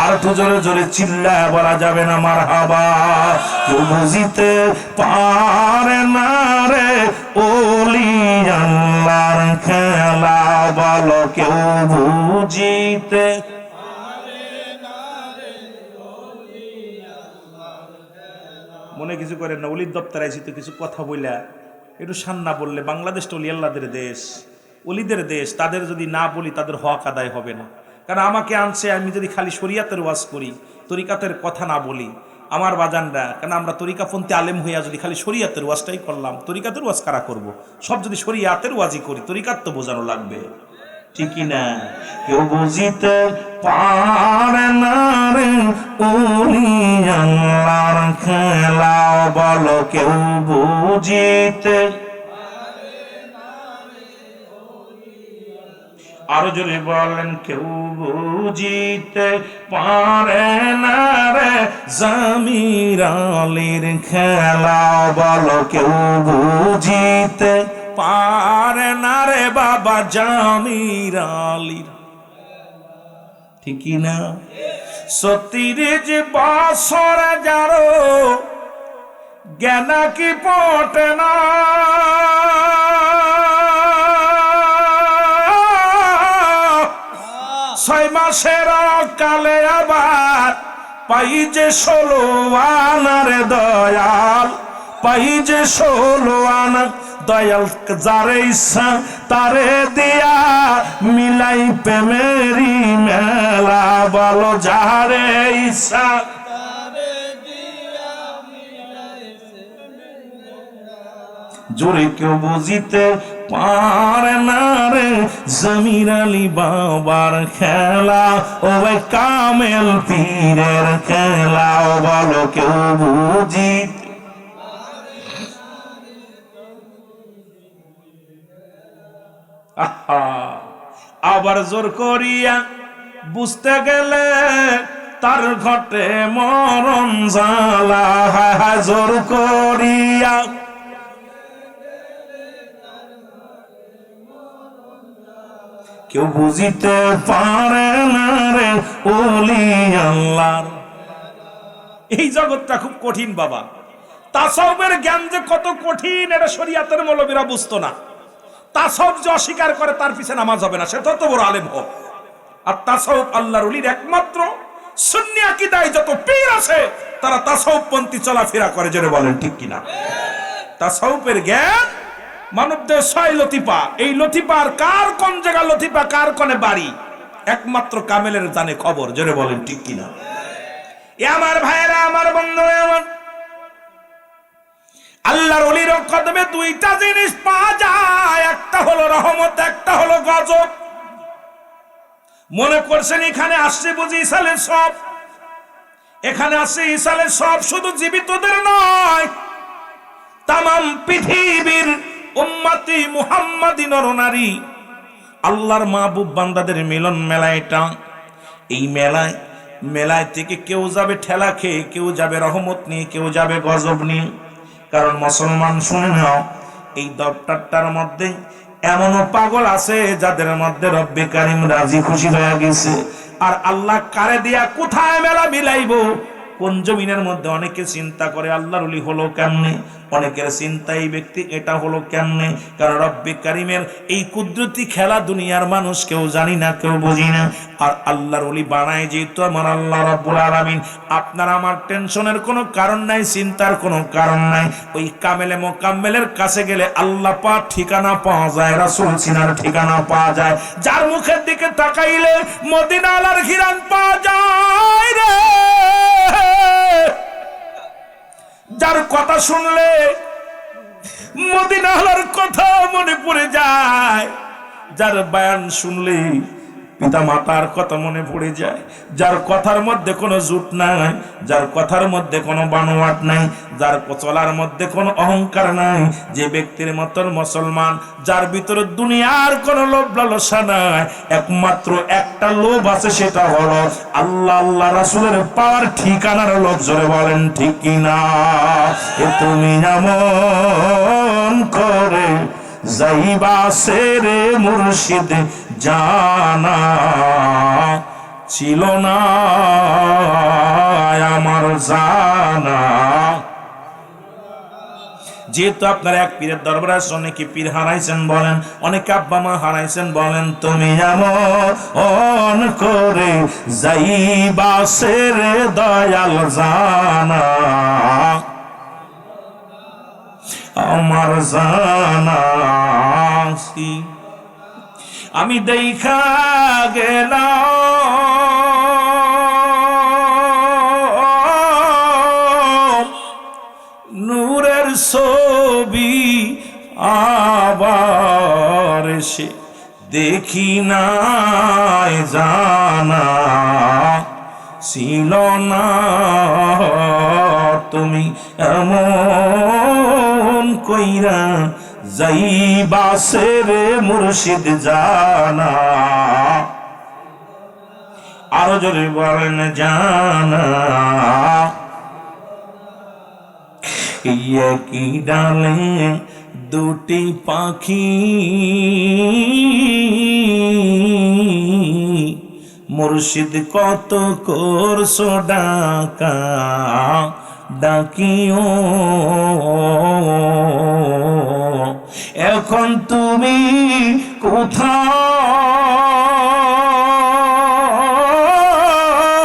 আর একটু জোরে জোরে চিল্লায় বলা যাবে না মারহাবা। কেউ বুঝিতে পারে না রে ওলি আল্লাহর খেলা, বল বলো কেউ বুঝিতে মনে কিছু করেন না, অলির দপ্তরে আইসি তো কিছু কথা বইলা একটু সান্না বললে, বাংলাদেশটা অলি আল্লাহদের দেশ, অলিদের দেশ, তাদের যদি না বলি তাদের হক আদায় হবে না। কারণ আমাকে আনছে, আমি যদি খালি শরিয়াতের ওয়াজ করি, তরিকাতের কথা না বলি, আমার বাজানরা, কারণ আমরা তরিকাপন্থী আলেম হইয়া যদি খালি শরিয়াতের ওয়াজটাই করলাম, তরিকাতের ওয়াজ কারা করব? সব যদি শরিয়াতের ওয়াজই করি, তরিকাত তো বোঝানো লাগবে, ঠিকই না? কেউ বুঝিতে পারে না রে ওলি আল্লাহর খেলা, বলো কেউ বুঝিতে। আরো জোরে বলেন, কেউ বুঝিতে পারে না রে জামির আলীর খেলা, বলো কেউ বুঝিতে পারে না রে বাবা জামির আলীর, ঠিকই না? ৩৬ বছর যারো জ্ঞান কি পটে না, ৬ মাসের কালে আবার পাই যে ১৬ আনার দয়াল, পাই যে ১৬ আনা দয়াল, যারে ইচ্ছা তারে দিয়া মিলাই প্রেমেরি মেলা, বলো যারে ইচ্ছা। জোরে কেউ বুঝিতে পারে না রে জামির আলী বাবার খেলা, ও কামেল পীরের খেলা, বলো কেউ বুঝিতে। আহা, আবার জোর করিয়া বুঝতে গেলে তার ঘটে মরণ জ্বালা, হায় হায় জোর করিয়া কেউ বুঝিতে পারে না রে ওলি আল্লাহর। এই জগৎটা খুব কঠিন বাবা, তাসাউফের জ্ঞান যে কত কঠিন এটা শরিয়াতের মৌলবীরা বুঝতো না। তাসাউফ যে অস্বীকার করে তার পিছে নামাজ হবে না, সে তত বড় আলেম হোক। আর তাসাউফ আল্লাহর ওলির একমাত্র সুন্নি আকীদায় যত পীর আছে তারা তাসাউফপন্থী চলাফেরা করে, জোরে বলেন ঠিক কিনা? তাসাউফের জ্ঞান মানবদের ৬ লতিফা, এই লতিফার কার কোন জায়গা লতিফা, কার কোনে বাড়ি, একমাত্র কামেলের জানে খবর, জোরে বলেন ঠিক কিনা? এ আমার ভাইয়েরা, আমার বন্ধুরা, আমার আল্লাহর ওলির কদমে 2টা জিনিস পাওয়া যায়, একটা হলো রহমত, একটা হলো গজব। মনে করছেন এখানে আসছে বুঝি ইসালের সব, এখানে আসছে ইসালের সব, শুধু জীবিতদের নয়, তামাম পৃথিবীর উম্মতি মুহাম্মাদি নরনারী আল্লাহর মাহবুব বান্দাদের মিলন মেলা এটা। এই মেলায় থেকে কেউ যাবে ঠেলা খেয়ে, কেউ যাবে রহমত নিয়ে, কেউ যাবে গজব নিয়ে। কারণ মুসলমান শুনে নাও, এই দপ্তরটার মধ্যে এমনও পাগল আছে যাদের মধ্যে রব্বে কারিম রাজি খুশি হয়ে গেছে, আর আল্লাহ কারে দিয়া কোথায় মেলা মিলাইবো, কোন জমিনের মধ্যে অনেকে চিন্তা করে আল্লাহর ওলি হলো কেমনে, অনেকের চিন্তা এই ব্যক্তি এটা হলো কেমনে। কারণ রব্বে কারিমের এই কুদরতি খেলা দুনিয়ার মানুষ কেউ জানি না, কেউ বুঝি না। আর আল্লাহর ওলি বানায় যেহেতু আমার আল্লাহ রাব্বুল আলামিন, আপনার আমার টেনশনের কোনো কারণ নাই, চিন্তার কোনো কারণ নাই। ওই কামেলে মোকাম্মেলের কাছে গেলে আল্লাহ পাক ঠিকানা পাওয়া যায়, রাসূল সিনার ঠিকানা পাওয়া যায়, যার মুখের দিকে তাকাইলে মদিনা আলার ঘিরান পাওয়া যায় রে, যার কথা শুনলে মদিনা আলার কথা মনে পড়ে যায়, যার বয়ান শুনলে পিতা মাতার কথা মনে পড়ে যায়, যার কথার মধ্যে কোনো জুট নাই, যার কথার মধ্যে কোনো বানোয়াট নাই, যার চলার মধ্যে কোনো অহংকার নাই, যে ব্যক্তির মতন মুসলমান যার ভিতরে দুনিয়ার কোনো লোভ লালসা নাই, একমাত্র একটা লোভ আছে, সেটা হলো আল্লাহ আল্লাহ রাসূলের পাওয়ার ঠিকানার লোভ, জোরে বলেন ঠিক কিনা? এ তুমি এমন করে যাইবা সেরে মুর্শিদ জানা ছিল না আমার জানা, যেহেতু আপনার এক পীরের দরবারে আসছেন, অনেকে পীর হারাইছেন বলেন, অনেকে আব্বা মা হারাইছেন বলেন, তুমি এমন করে যাইবা সেরে দয়াল জানা, আমার জানা আমি দেখা গেলাম নূরের ছবি, আবার সে দেখি নাই জানা ছিল না, তুমি এমন কইরা যাইবা সেরে মুর্শিদ জানা, আরো জোরে বলেন জানা। কি ডালে দুটি পাখি মুর্শিদ কত করছো ডাকা ডাকিও, এখন তুমি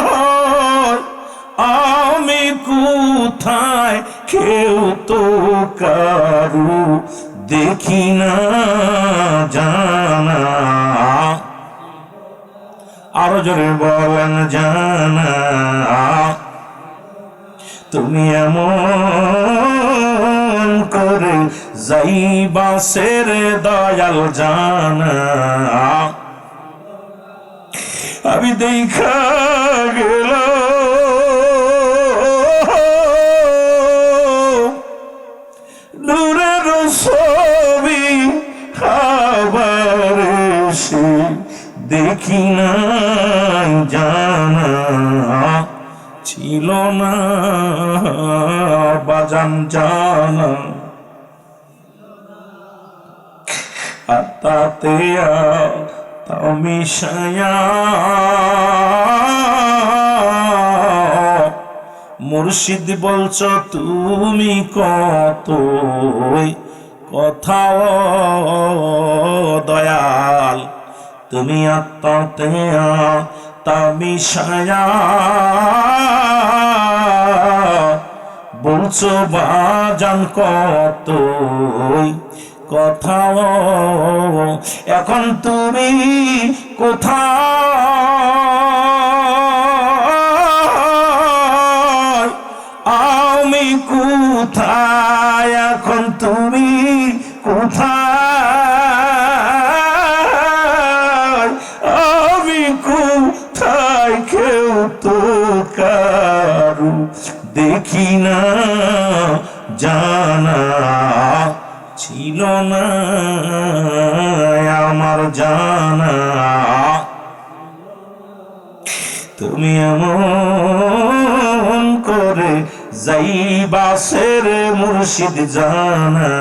কোথায় আমি কোথায়, কেউ তো কারু দেখি না জানা, আরো জোরে বলেন জানা। তুমি এমন করে যাইবা সেরে দয়াল জানা, আমি দেখা গেলাম নূরের ছবি, আবার সে দেখি নাই জানা ছিল না বাজান জানা, আর তাতে তুমি সায়া মুর্শিদ বলছ তুমি কত কথা দয়াল, তুমি আত্মাতে তুমি সায়া বলছো বাজান কত কথা, এখন তুমি কোথায় আমি কোথায়, এখন তুমি কোথায় আমি কোথায়, কেউ তো কারু দেখি না জানা ছিল না আমার জানা, তুমি এমন করে যাইবা সেরে মুর্শিদ জানা।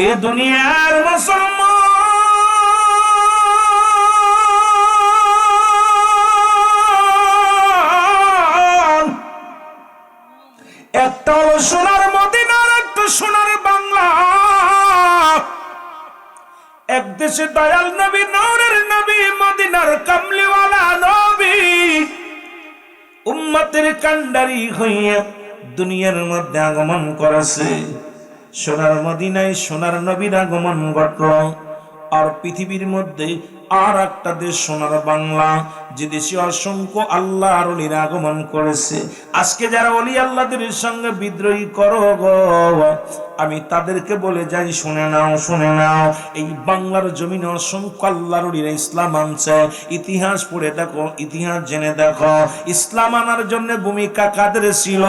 এ দুনিয়ার মুসলমান একটা হলো সোনার মদিনার, একটা সোনার বাংলা, এক দেশে দয়াল নবী নূরের নবী মদিনার কামলিওয়ালা নবী উম্মতের কান্ডারি হইয়া দুনিয়ার মধ্যে আগমন করেছে। সোনার মদিনায় সোনার নবীর আগমন ঘটল। আর পৃথিবীর মধ্যে আর একটা দেশ সোনার বাংলা, যে দেশে অসংখ্য আল্লাহর ওলির আগমন করেছে। আজকে যারা ওলি আল্লাহদের সঙ্গে বিদ্রোহী করো গো, আমি তাদেরকে বলে যাই শুনে নাও, শুনে নাও। এই বাংলার জমিনে অসংখ্য আল্লাহর ওলিরা ইসলাম আনছে। ইতিহাস পড়ে দেখো, ইতিহাস জেনে দেখো, ইসলাম আনার জন্য ভূমিকা কাদের ছিল?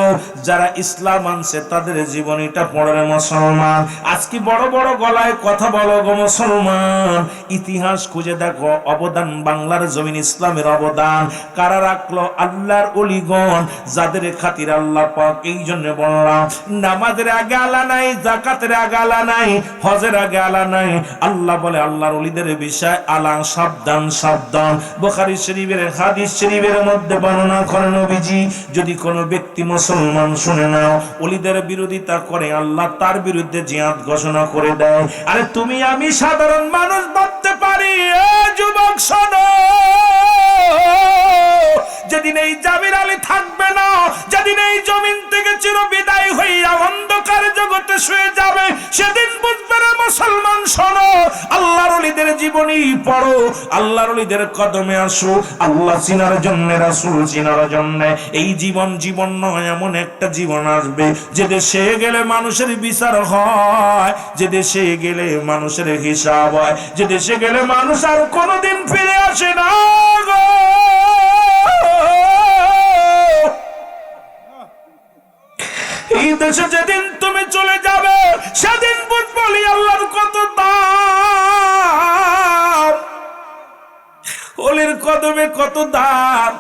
যারা ইসলাম আনছে তাদের জীবনীটা পড়ে মুসলমান। আজকে বড় বড় গলায় কথা বলো গো মুসলমান, ইতিহাস খুঁজে দেখো, অবদান বাংলার জমিন ইসলামের ব্যবধান কারা রাখলো? আল্লাহর ওলিগণ, যাদের খাতির আল্লাহ পাক এই জন্য বললাম নামাজের আগে আলা নাই, যাকাতের আগে আলা নাই, হজের আগে আলা নাই। আল্লাহ বলে আল্লাহর ওলিদের বিষয় আলা, সাবধান সাবধান। বুখারী শরীফের হাদিস শরীফের মধ্যে বর্ণনা করেন নবীজি, যদি কোনো ব্যক্তি মুসলমান শুনে নাও ওলিদের বিরোধিতা করে, আল্লাহ তার বিরুদ্ধে জিহাদ ঘোষণা করে দেয়। আরে তুমি আমি সাধারণ মানুষ ভাবতে পারি, এ যুবক শোনো, যেদিন এই জামির আলী থাকবে না, যেদিন এই জমিন থেকে চির বিদায় হইয়া অন্ধকার জগতে শুয়ে যাবে, সেদিন বুঝবে রে মুসলমান, শোনো, আল্লাহর ওলিদের জীবনী পড়ো, আল্লাহর ওলিদের কদমে আসো, আল্লাহ চিনার জন্য, রাসূল চিনার জন্য। এই জীবন জীবন নয়, এমন একটা জীবন আসবে যে দেশে গেলে মানুষের বিচার হয়, যে দেশে গেলে মানুষের হিসাব হয়, যে দেশে গেলে মানুষ আর কোনোদিন ফিরে আসে না গো। এই দেশে যেদিন তুমি চলে যাবে, সেদিন বুঝবি আল্লাহর কত দাম, ওলির কদমে কত দাম।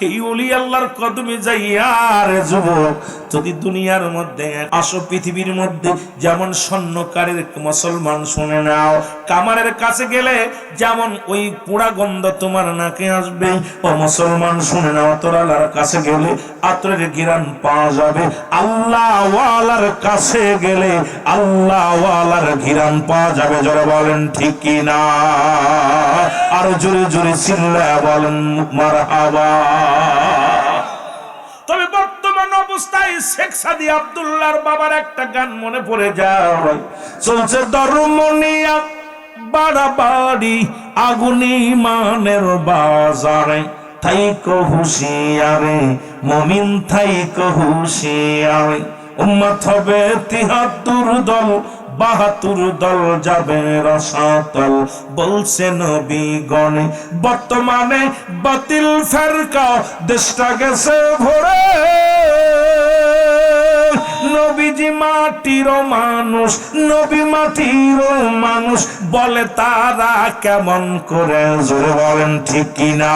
এই ওলি আল্লাহর কদমে যাইয়া রে যুবক, যদি দুনিয়ার মধ্যে আসো, পৃথিবীর মধ্যে যেমন স্বর্ণকারের মুসলমান শুনে নাও, কামারের কাছে গেলে যেমন ওই পোড়া গন্ধ তোমার নাকে আসবে, ও মুসলমান শুনে নাও, তোর আল্লাহর কাছে গেলে আতরের ঘিরান পাওয়া যাবে। আল্লাহ ওয়ালার কাছে গেলে আল্লাহ ওয়ালার ঘিরান পাওয়া যাবে। জোরে বলেন ঠিক কি না? আরো জোরে জোরে চিল্লায়া বলেন মারহাবা। তবে বর্তমান অবস্থায় শেখ সাদি আব্দুল্লাহর বাবার একটা গান মনে পড়ে যায়, চলছে দরমনিয়া বাড়াবাড়ি আগুনি মানের বাজারে, থাইকো হুঁশিয়ারে মুমিন থাইকো হুঁশিয়ারে, উম্মত হবে ৭৩ দল, ৭২ দল যাবে রসাতল, বলছে নবীগণ। বর্তমানে বাতিল ফেরকা দেশটা গেছে ভরে, নবীজি মাটির মানুষ, নবী মাটির মানুষ, বলে তারা কেমন করে? জোরে বলেন ঠিক কিনা?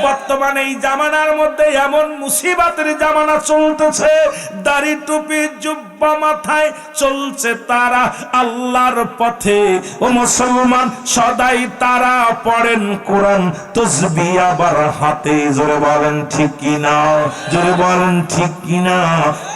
বর্তমানে এই জামানার মধ্যে এমন মুসিবতের জামানা চলতেছে, দাড়ি টুপি জুব্বা মাথায় চলছে তারা আল্লাহর পথে। ও মুসলমান, সদাই তারা পড়েন কোরআন তাসবিহ আবার হাতে। জোরে বলেন ঠিক কিনা? জোরে বলেন ঠিক কিনা?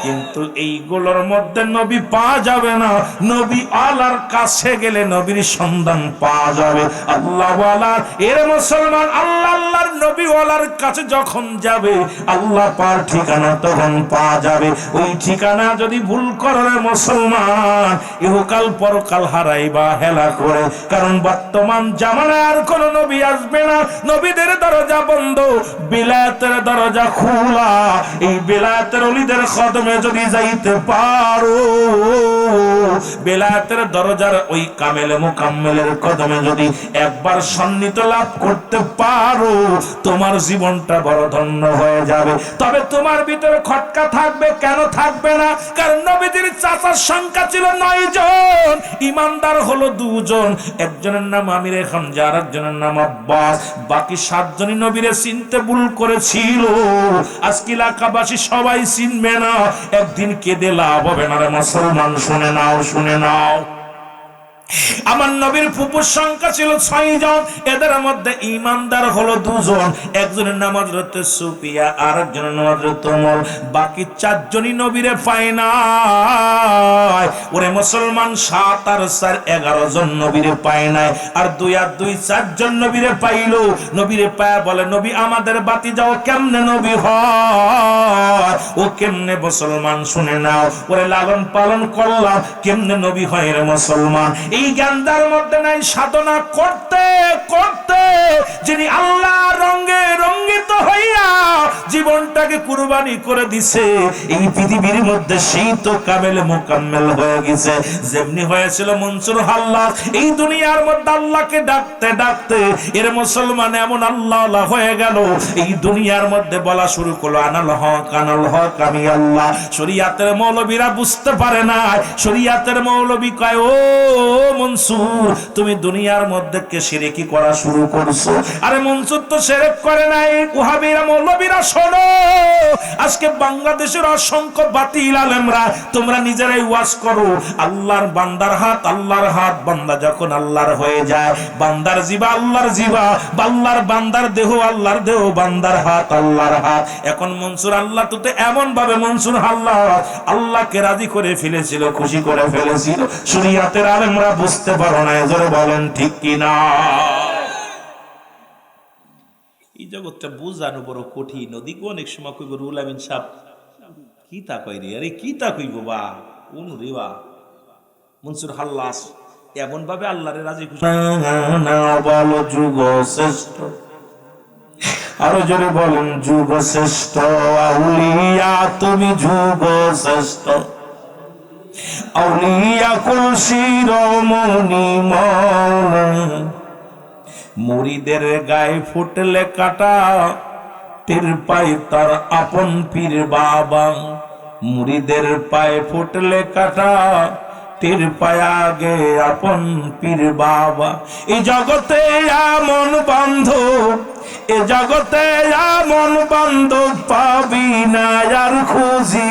কিন্তু এইগুলোর মধ্যে নবী পাওয়া যাবে না। নবী আল্লাহর কাছে গেলে নবীর সন্ধান পাওয়া যাবে। আল্লাহ ওয়ালা এর মুসলমান, আল্লাহ আল্লাহর নবী ওয়ালার কাছে যখন যাবে, আল্লাহ পার ঠিকানা তখন পাওয়া যাবে। ওই ঠিকানা যদি ভুল করে মুসলমান, ইহকাল পরকাল হারাইবা হেলা করে। কারণ বর্তমান জামানায় আর কোন নবী আসবে না, নবীদের দরজা বন্ধ, বিলায়াতের দরজা খোলা। এই বিলায়াতের ওলিদের কদমে যদি যাইতে পারো, বেলায়েতের দরজার ওই কামেলে মুকাম্মেলের কদমে যদি একবার সন্নিহিত লাভ করতে পারো, তোমার জীবনটা বড় ধন্য হয়ে যাবে। তবে তোমার ভিতরে খটকা থাকবে, কেন থাকবে না? কারণ নবীদের চাচার সংখ্যা ছিল 9 জন, ইমানদার হলো 2 জন। একজনের নাম আমির খামজা, আর একজনের নাম আব্বাস। বাকি 7 জনই নবীরে চিনতে ভুল করেছিল। আজকে এলাকাবাসী সবাই চিনবে না, একদিন কেঁদে লাভ হবে না রে মুসলমান। শুনে নাও, শুনে নাও, আমার নবীর ফুপুর সংখ্যা ছিল 6 জন, এদের মধ্যে ইমানদার হলো 2 জন। একজনের নাম হযরত সুফিয়া, আর একজনের নাম হযরত ওমর। বাকি 4 জনই নবীরে পায় না। ওরে মুসলমান, 7 আর 4 11 জন নবীরে পায় নাই, আর 2 আর 2 4 জন নবীরে পাইলো। নবীরে পায় বলে, নবী আমাদের বাতি যাও, কেমনে নবী হয়? ও কেমনে মুসলমান? শুনে নাও, ওরে লালন পালন করলাম, কেমনে নবী হয় রে মুসলমান? এই জ্ঞানদার মধ্যে নাই। সাধনা করতে করতে যিনি আল্লাহ রঙে রঙ্গিত হইয়া জীবনটাকে কুরবানি করে দিছে, এই পৃথিবীর মধ্যে সেই তো কামেল মুকাম্মেল হয়ে গেছে। যেমনি হয়েছিল মনসুর হাল্লাজ, এই দুনিয়ার মধ্যে আল্লাহকে ডাকতে ডাকতে এর মুসলমান এমন আল্লাহ হয়ে গেল, এই দুনিয়ার মধ্যে বলা শুরু করলো আনাল হক, আনাল হক, আমি আল্লাহ। শরিয়াতের মৌলবীরা বুঝতে পারে না, শরিয়াতের মৌলবী কয়, ও মনসুর, তুমি দুনিয়ার মধ্যে কে শিরকি করা শুরু করছো? আরে মনসুর তো শিরক করে নাই। ওহাবিরা মৌলবীরা শোনো, আজকে বাংলাদেশের অসংখ্য বাতিল আলেমরা তোমরা নিজেরাই ওয়াজ করো, আল্লাহর বান্দার হাত আল্লাহর হাত, বান্দা যখন আল্লাহর হয়ে যায়, বান্দার জিবা আল্লাহর জিবা, আল্লাহর বান্দার দেহ আল্লাহর দেহ, বান্দার হাত আল্লাহর হাত। এখন মনসুর আল্লাহ তো এমন ভাবে মনসুর আল্লাহ আল্লাহকে রাজি করে ফেলেছিল, খুশি করে ফেলেছিল, শরীয়তের আলেমরা বুঝতে পারো না। জোরে বলেন ঠিক কিনা? এই জগৎটা বুঝানো বড় কঠিন। ওদিকে অনেক সময় কইব রুল আমিন সাহেব কি তা কই রে, আরে কি তা কইব বা কোন রে বা মনসুর হাল্লাস এমন ভাবে আল্লাহরে রাজি খুশি। বলো যুগ শ্রেষ্ঠ, আরো জোরে বলেন যুগ শ্রেষ্ঠ, আউলিয়া তুমি যুগ শ্রেষ্ঠ, আউলিয়া কুল শিরোমণি মওলা, মুরিদের গায়ে ফুটলে কাটা, টের পাই তার আপন পীর বাবা, মুরিদের পায়ে ফুটলে কাটা, টের পায় আগে আপন পীর বাবা। এই জগতে এমন বান্ধব, এ জগতে এমন বান্ধব পাবি না আর খুঁজি,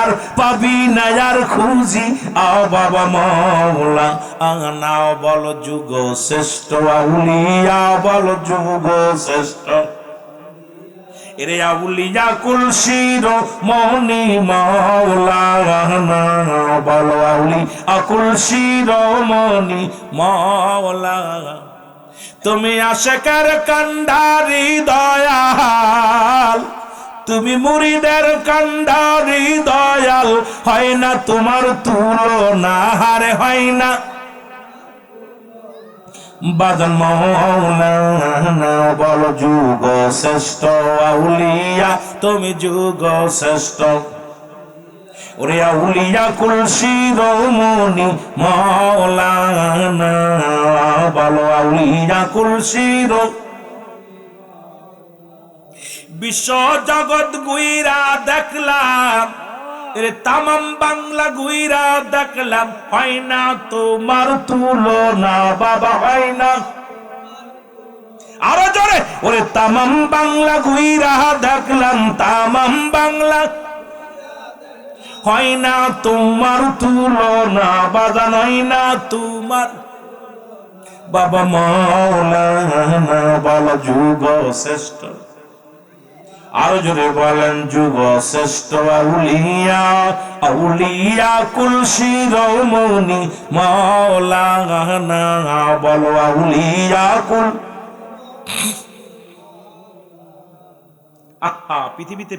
আর পাবি না আর খুঁজি। আও বাবা মওলা নাও বলো যুগ শ্রেষ্ঠ, আউলিয়া বলো যুগ শ্রেষ্ঠ, এরে আউলিয়া কুল শিরোমণি মওলা, বলো আউলিয়া কুল শিরোমণি মওলা। তুমি আশিকের কান্ডারি দয়াল, তুমি মুরিদের কান্ডারি দয়াল, হয় না তোমার তুলনা, হারে হয় না বাজান মওলানা, বলো যুগ শ্রেষ্ঠ, আউলিয়া তুমি যুগ শ্রেষ্ঠ, ওরে আউলিয়া কুল শিরোমণি মওলানা, বলো আউলিয়া কুল শিরো। বিশ্ব জগৎ গুইরা দেখলাম, এরে তামাম বাংলা গুইরা দেখলাম, হয় না তোমার তুলনা বাবা, হয় না। আরো জোরে, ওরে তামাম বাংলা গুইরা দেখলাম, তামাম বাংলা, হয় না তোমার তুলনা বাজান, হয় না তোমার বাবা মওলানা, বলো যুগ শ্রেষ্ঠ, আরো জোরে বলেন যুগ শ্রেষ্ঠ, আউলিয়া আউলিয়া কুল শিরোমণি মওলানা, বলো আউলিয়া কুল। আহা, পৃথিবীতে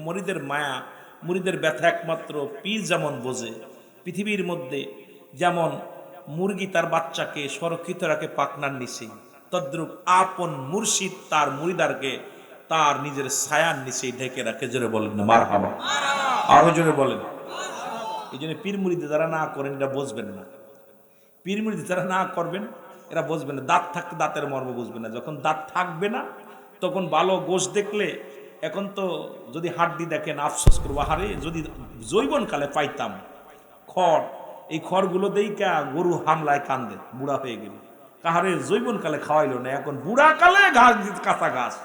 মুরিদের মায়া, মুরিদের ব্যথা একমাত্র পীর যেমন বোঝে। পৃথিবীর মধ্যে যেমন মুরগি তার বাচ্চাকে সুরক্ষিত রাখে পাখনার নিচে, তদ্রূপ আপন মুর্শিদ তার মুরিদারকে তার নিজের ছায়ার নিচে ঢেকে রাখে। জোরে বলেন না মারহাবা, আরো জোরে বলেন। এই জন্য পীর মুরিদে যারা না করেন এরা বুঝবেন না, পীর মুরিদে যারা না করবেন এরা বুঝবেন না। দাঁত থাকতে দাঁতের মর্ম বুঝবে না, যখন দাঁত থাকবে না তখন ভালো গোশ দেখলে, এখন তো যদি হাড্ডি দেখেন আফসোস করবো, হারে যদি যৌবনকালে পাইতাম খড়, এই খড়গুলো দেইকা গরু হামলায় কান্দে বুড়া হয়ে গেল, কাহারে যৌবনকালে খাওয়াইলো না, এখন বুড়া কালে ঘাস কাঁচা ঘাস।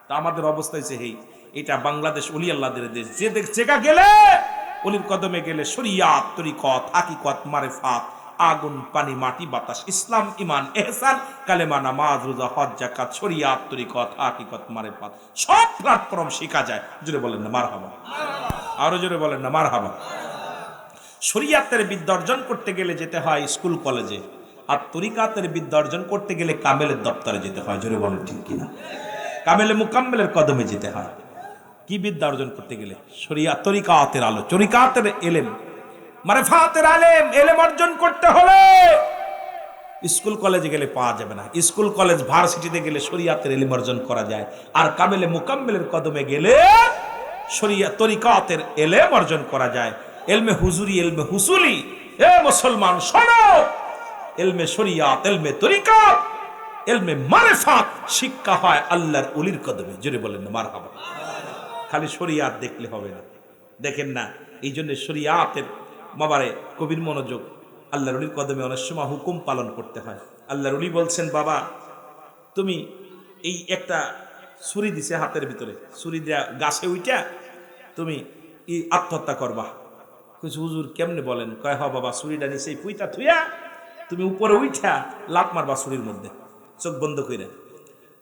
তা আমাদের অবস্থা হয়েছে এই, এটা বাংলাদেশ ওলি আল্লাহদের দেশ, যে যেটা গেলে অলির কদমে গেলে শরিয়াত তরিকত হাকিকত মারিফাত, আগুন পানি মাটি বাতাস, ইসলাম ইমান ইহসান কালেমা নামাজ রোজা হজ যাকাত, শরিয়াত তরিকত হাকিকত মারিফাত সব প্ল্যাটফর্ম শেখা যায়। জোরে বলেন না মারহাবা, আরো জোরে বলেন না মারহাবা। শরিয়াতের বিদ্যা অর্জন করতে গেলে যেতে হয় স্কুল কলেজে, আর তরিকাতের বিদ্যা অর্জন করতে গেলে কামেলের দপ্তরে যেতে হয়। জোরে বলেন ঠিক কিনা? কামেলে মুকাম্মেলের কদমে যেতে হয়। কি বিদ্যা অর্জন করতে গেলে? শরিয়াত তরিকাতের আলো, তরিকাতের এলেম, মারিফাতের আলেম, এলেম অর্জন করতে হলে স্কুল কলেজে গেলে পাওয়া যাবে না। স্কুল কলেজ ভার্সিটিতে গেলে শরিয়াতের এলেম অর্জন করা যায়, আর কামেলে মুকাম্মেলের কদমে গেলে শরিয়াত তরিকাতের এলেম অর্জন করা যায়। এলমে হুজুরি, এলমে হুসুলি, এ মুসলমান শোনো, এলমে শরিয়াত, এলমে তরিকাত, এলমে মারিফাত শিক্ষা হয় আল্লাহর ওলির কদমে। জোরে বলেন না মারহাবা। খালি শরিয়াত দেখলে হবে না, দেখেন না। এই জন্য শরিয়াতের বাবারে কবির মনোযোগ, আল্লাহর ওলির কদমে অনেক সময় হুকুম পালন করতে হয়। আল্লাহর ওলি বলছেন, বাবা তুমি এই একটা ছুরি দিছে হাতের ভিতরে, ছুরি দেয়া গাছে উইটা তুমি এই আত্মহত্যা করবা। কিছু হুজুর কেমনে বলেন? কয়, হ বাবা, ছুরিটা নিচে পুইতা থুইয়া তুমি উপরে উইঠা লাফ মারবা ছুরির মধ্যে, চোখ বন্ধ কইরা।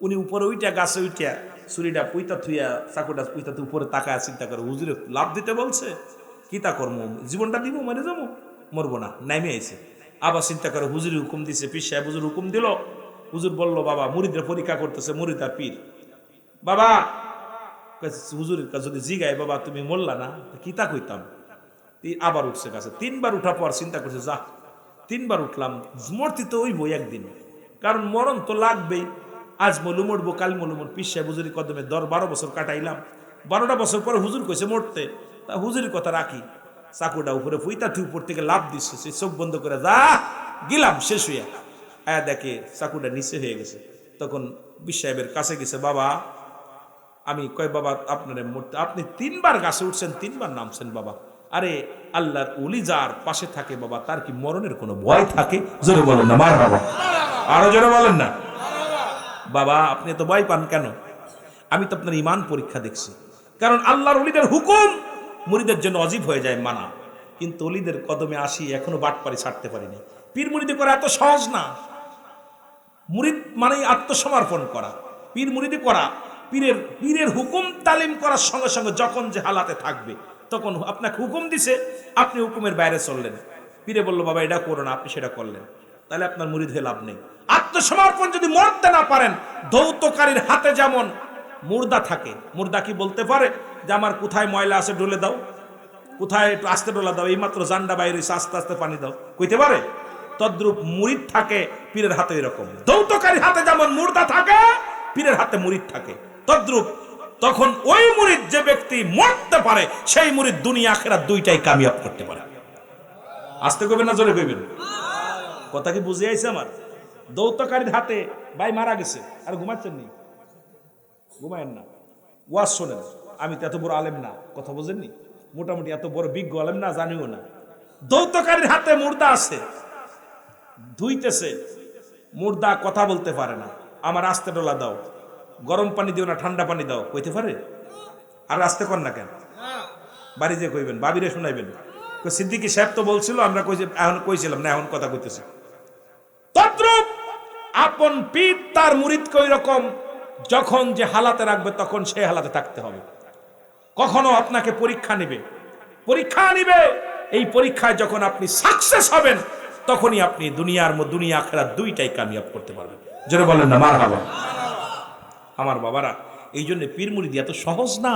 উনি উপরে উইটা গাছে উইটা ছুরিটা পুইতা থুইয়া চাকুটা পুইতা উপরে তাকায় চিন্তা করে, হুজুরে লাভ দিতে বলছে, কি তা করবো, জীবনটা দিব, মরে যাবো, মরবো না, নামে আইছে। আবার চিন্তা করে হুজুরি হুকুম দিছে, পীর সাহেব হুজুর হুকুম দিল। হুজুর বলল, বাবা মুরিদরা পরীক্ষা করতেছে, মুরিদ আর পীর। বাবা হুজুরের কাছে যদি জিগায়, বাবা তুমি মরলা না, কি তা কইতাম। আবার উঠছে কাছে, 3 বার উঠা পর চিন্তা করছে, যা 3 বার উঠলাম, মরতে তো ওই বই একদিন, কারণ মরণ তো লাগবেই। আজ মলু মরবো, কাল মলু মর। পীর সাহেব হুজুরি কদমে 12 বছর কাটাইলাম, 12টা বছর পরে হুজুর কইছে মরতে, তা হুজুরের কথা রাখি। চাকুটা উপরে ফুইতা তুই উপর থেকে লাভ দিচ্ছে, সে চোখ বন্ধ করে যা গেলাম, শেষ হইয়া আয়া দেখে চাকুটা নিচে হয়ে গেছে। তখন পীর সাহেবের কাছে গেছে, বাবা আমি, কয় বাবা আপনার মরতে, আপনি 3 বার গাছে উঠছেন, 3 বার নামছেন বাবা। আরে আল্লাহর ওলি যার পাশে থাকে বাবা, তার কি মরণের কোনো ভয় থাকে? জোরে বলেন না মারহাবা, আরো জোরে বলেন না। বাবা আপনি তো ভয় পান কেন? আমি তো আপনার ঈমান পরীক্ষা দেখছি। কারণ আল্লাহর ওলিদের হুকুম মুরিদের জন্য অজীব হয়ে যায় মানা, কিন্তু ওলিদের কদমে আসি এখনো বাটপারি ছাড়তে পারিনি। পীর মুরিদি করা এত সহজ না। মুরিদ মানেই আত্মসমর্পণ করা। পীর মুরিদি করা, পীরের হুকুম তালিম করার সঙ্গে সঙ্গে যখন যে হালাতে থাকবে, তখন আপনাকে হুকুম দিছে, আপনি হুকুমের বাইরে চললেন। পীরে বলল, বাবা এটা করো না, আপনি সেটা করলেন, তাহলে আপনার মুরিদ হয়ে লাভ নেই। আত্মসমর্পণ যদি মরতে না পারেন, ধৌতকারীর হাতে যেমন মুর্দা থাকে, মুর্দা কি বলতে পারে যে আমার কোথায় ময়লা আছে ঢুলে দাও, কোথায় একটু আস্তে ডোলা দাও, এই মাত্র জান্ডা বাইরে আস্তে আস্তে পানি দাও, কইতে পারে? তদ্রূপ মুরিদ থাকে পীরের হাতে। এরকম দৌতকারীর হাতে যেমন মুর্দা থাকে, পীরের হাতে মুরিদ থাকে, তদ্রূপ তখন ওই মুরিদ যে ব্যক্তি মরতে পারে, সেই মুরিদ দুনিয়া আখিরাত দুইটাই কামিয়াব করতে পারে। আস্তে কইবেন না জোরে কইবেন? কথা কি বুঝে আইছে আমার? দৌতকারীর হাতে ভাই মারা গেছে, আর ঘুমাচ্ছেন নি, ঘুমায়েন না, ওয়াজ শোনেন। আমি তো এত বড় আলেম না, কথা বোঝেননি, মোটামুটি এত বড় বিজ্ঞ আলেম না, জানিও না। দৌতকারীর হাতে মুর্দা আছে, ধুইতেছে, মুর্দা কথা বলতে পারে না, আমার আস্তে ডোলা দাও, গরম পানি দিও না ঠান্ডা পানি দাও, কইতে পারে? আর আস্তে কর না কেন? বাড়ি যে কইবেন, বাবিরে শোনাইবেন। সিদ্দিকী সাহেব তো বলছিল, আমরা এখন কইছিলাম না, এখন কথা কইতেছে। তদ্রূপ আপন পীর তার মুরিদকে ওই রকম যখন যে হালাতে রাখবে, তখন সেই হালাতে থাকতে হবে। কখনো আপনাকে পরীক্ষা নিবে, এই পরীক্ষায় যখন আপনি সাকসেস হবেন, তখনই আপনি দুনিয়া আখিরাত দুইটাই কামিয়াব করতে পারবেন। জোরে বলেন না মারহাবা। আমার বাবারা, এই জন্য পীর মুরিদি এত সহজ না।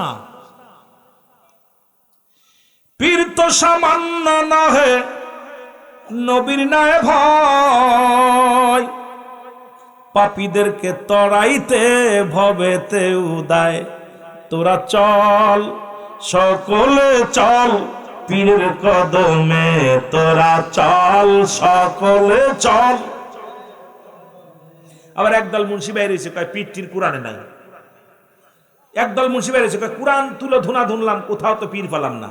পীর তো সামান্য নহে, নবীর নাই ভয়, পাপীদেরকে তড়াইতে ভবেতে উদায়। তোরা চল সকলে চল পীরের কদমে, তোরা চল সকলে চল। আবার একদল মুন্সি বাইরে এসে কয় পীরটির কোরআনে নাই। একদল মুন্সি বাইরে এসে কয় কোরআন তুলে ধুনা ধুনলাম, কোথাও তো পীর পেলাম না।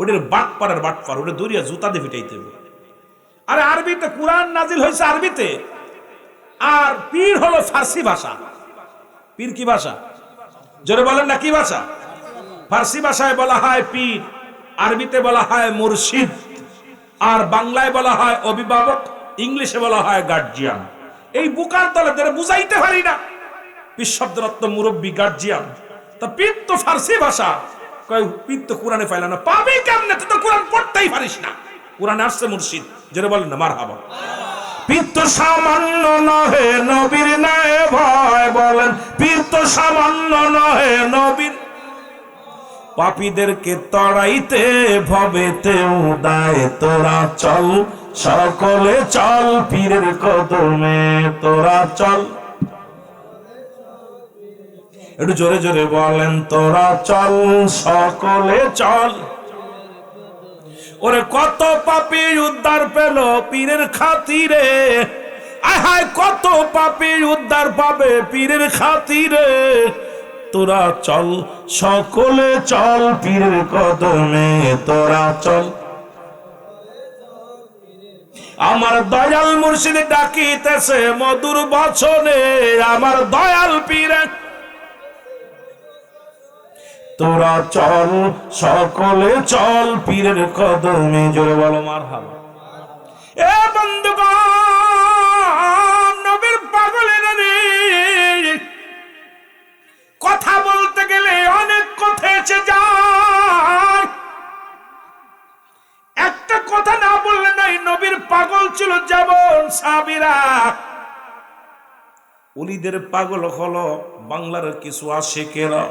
ওদের বাটপার ওটা দরিয়া জুতা দিয়ে পিটাইতে হবে। আরে আরবিতে কোরআন নাজিল হয়েছে আরবিতে, আর পীর হলো ফার্সি ভাষা। পীর কি ভাষা? জোরে বলেন না, কি ভাষা? ফার্সি ভাষায় বলা হয় পীর, আরবিতে বলা হয় মুর্শিদ, আর বাংলায় বলা হয় অভিভাবক, ইংলিশে বলা হয় গার্জিয়ান। এই বুকার দলে ধরে বুঝাইতে পারি না পীর শব্দরত্ন মুরব্বী গার্জিয়ান। তা পীর তো ফার্সি ভাষা, কয় পীর তো কোরআনে পাইলা না, পাবি কেমনে? তুই তো কোরআন পড়তেই পারিস না। কোরআনে আসছে মুর্শিদ, জোরে বলেন না মারহাবা। পীর তো সামান্য নহে, নবীর নাই ভয়, বলেন পীর তো সামান্য নহে, নবীর। পাপীদেরকে তড়াইতে ভবেতে উদায়, তোরা চল সকলে চল পীরের কদমে, তোরা চল। একটু জোরে জোরে বলেন, তোরা চল সকলে চল। ওরে কত পাপী উদ্ধার পেল পীরের খাতিরে, আয় হায় কত পাপী উদ্ধার পাবে পীরের খাতিরে। তোরা চল সকলে চল পীরের কদমে, তোরা চল। আমার দয়াল মুর্শিদ ডাকিতেছে মধুর বচনে, আমার দয়াল পীরে তোরা চল সকলে চল পীরের কদমে, জোরে বলো মারহাবা। এ বন্ধুগণ, নবীর পাগলেরা রে, কথা বলতে গেলে অনেক কথা এসে যায়, একটা কথা না বললে নাই। নবীর পাগল ছিল যেমন সাহাবীরা, ওলিদের পাগল হলো বাংলার কিছু আশিকেরা।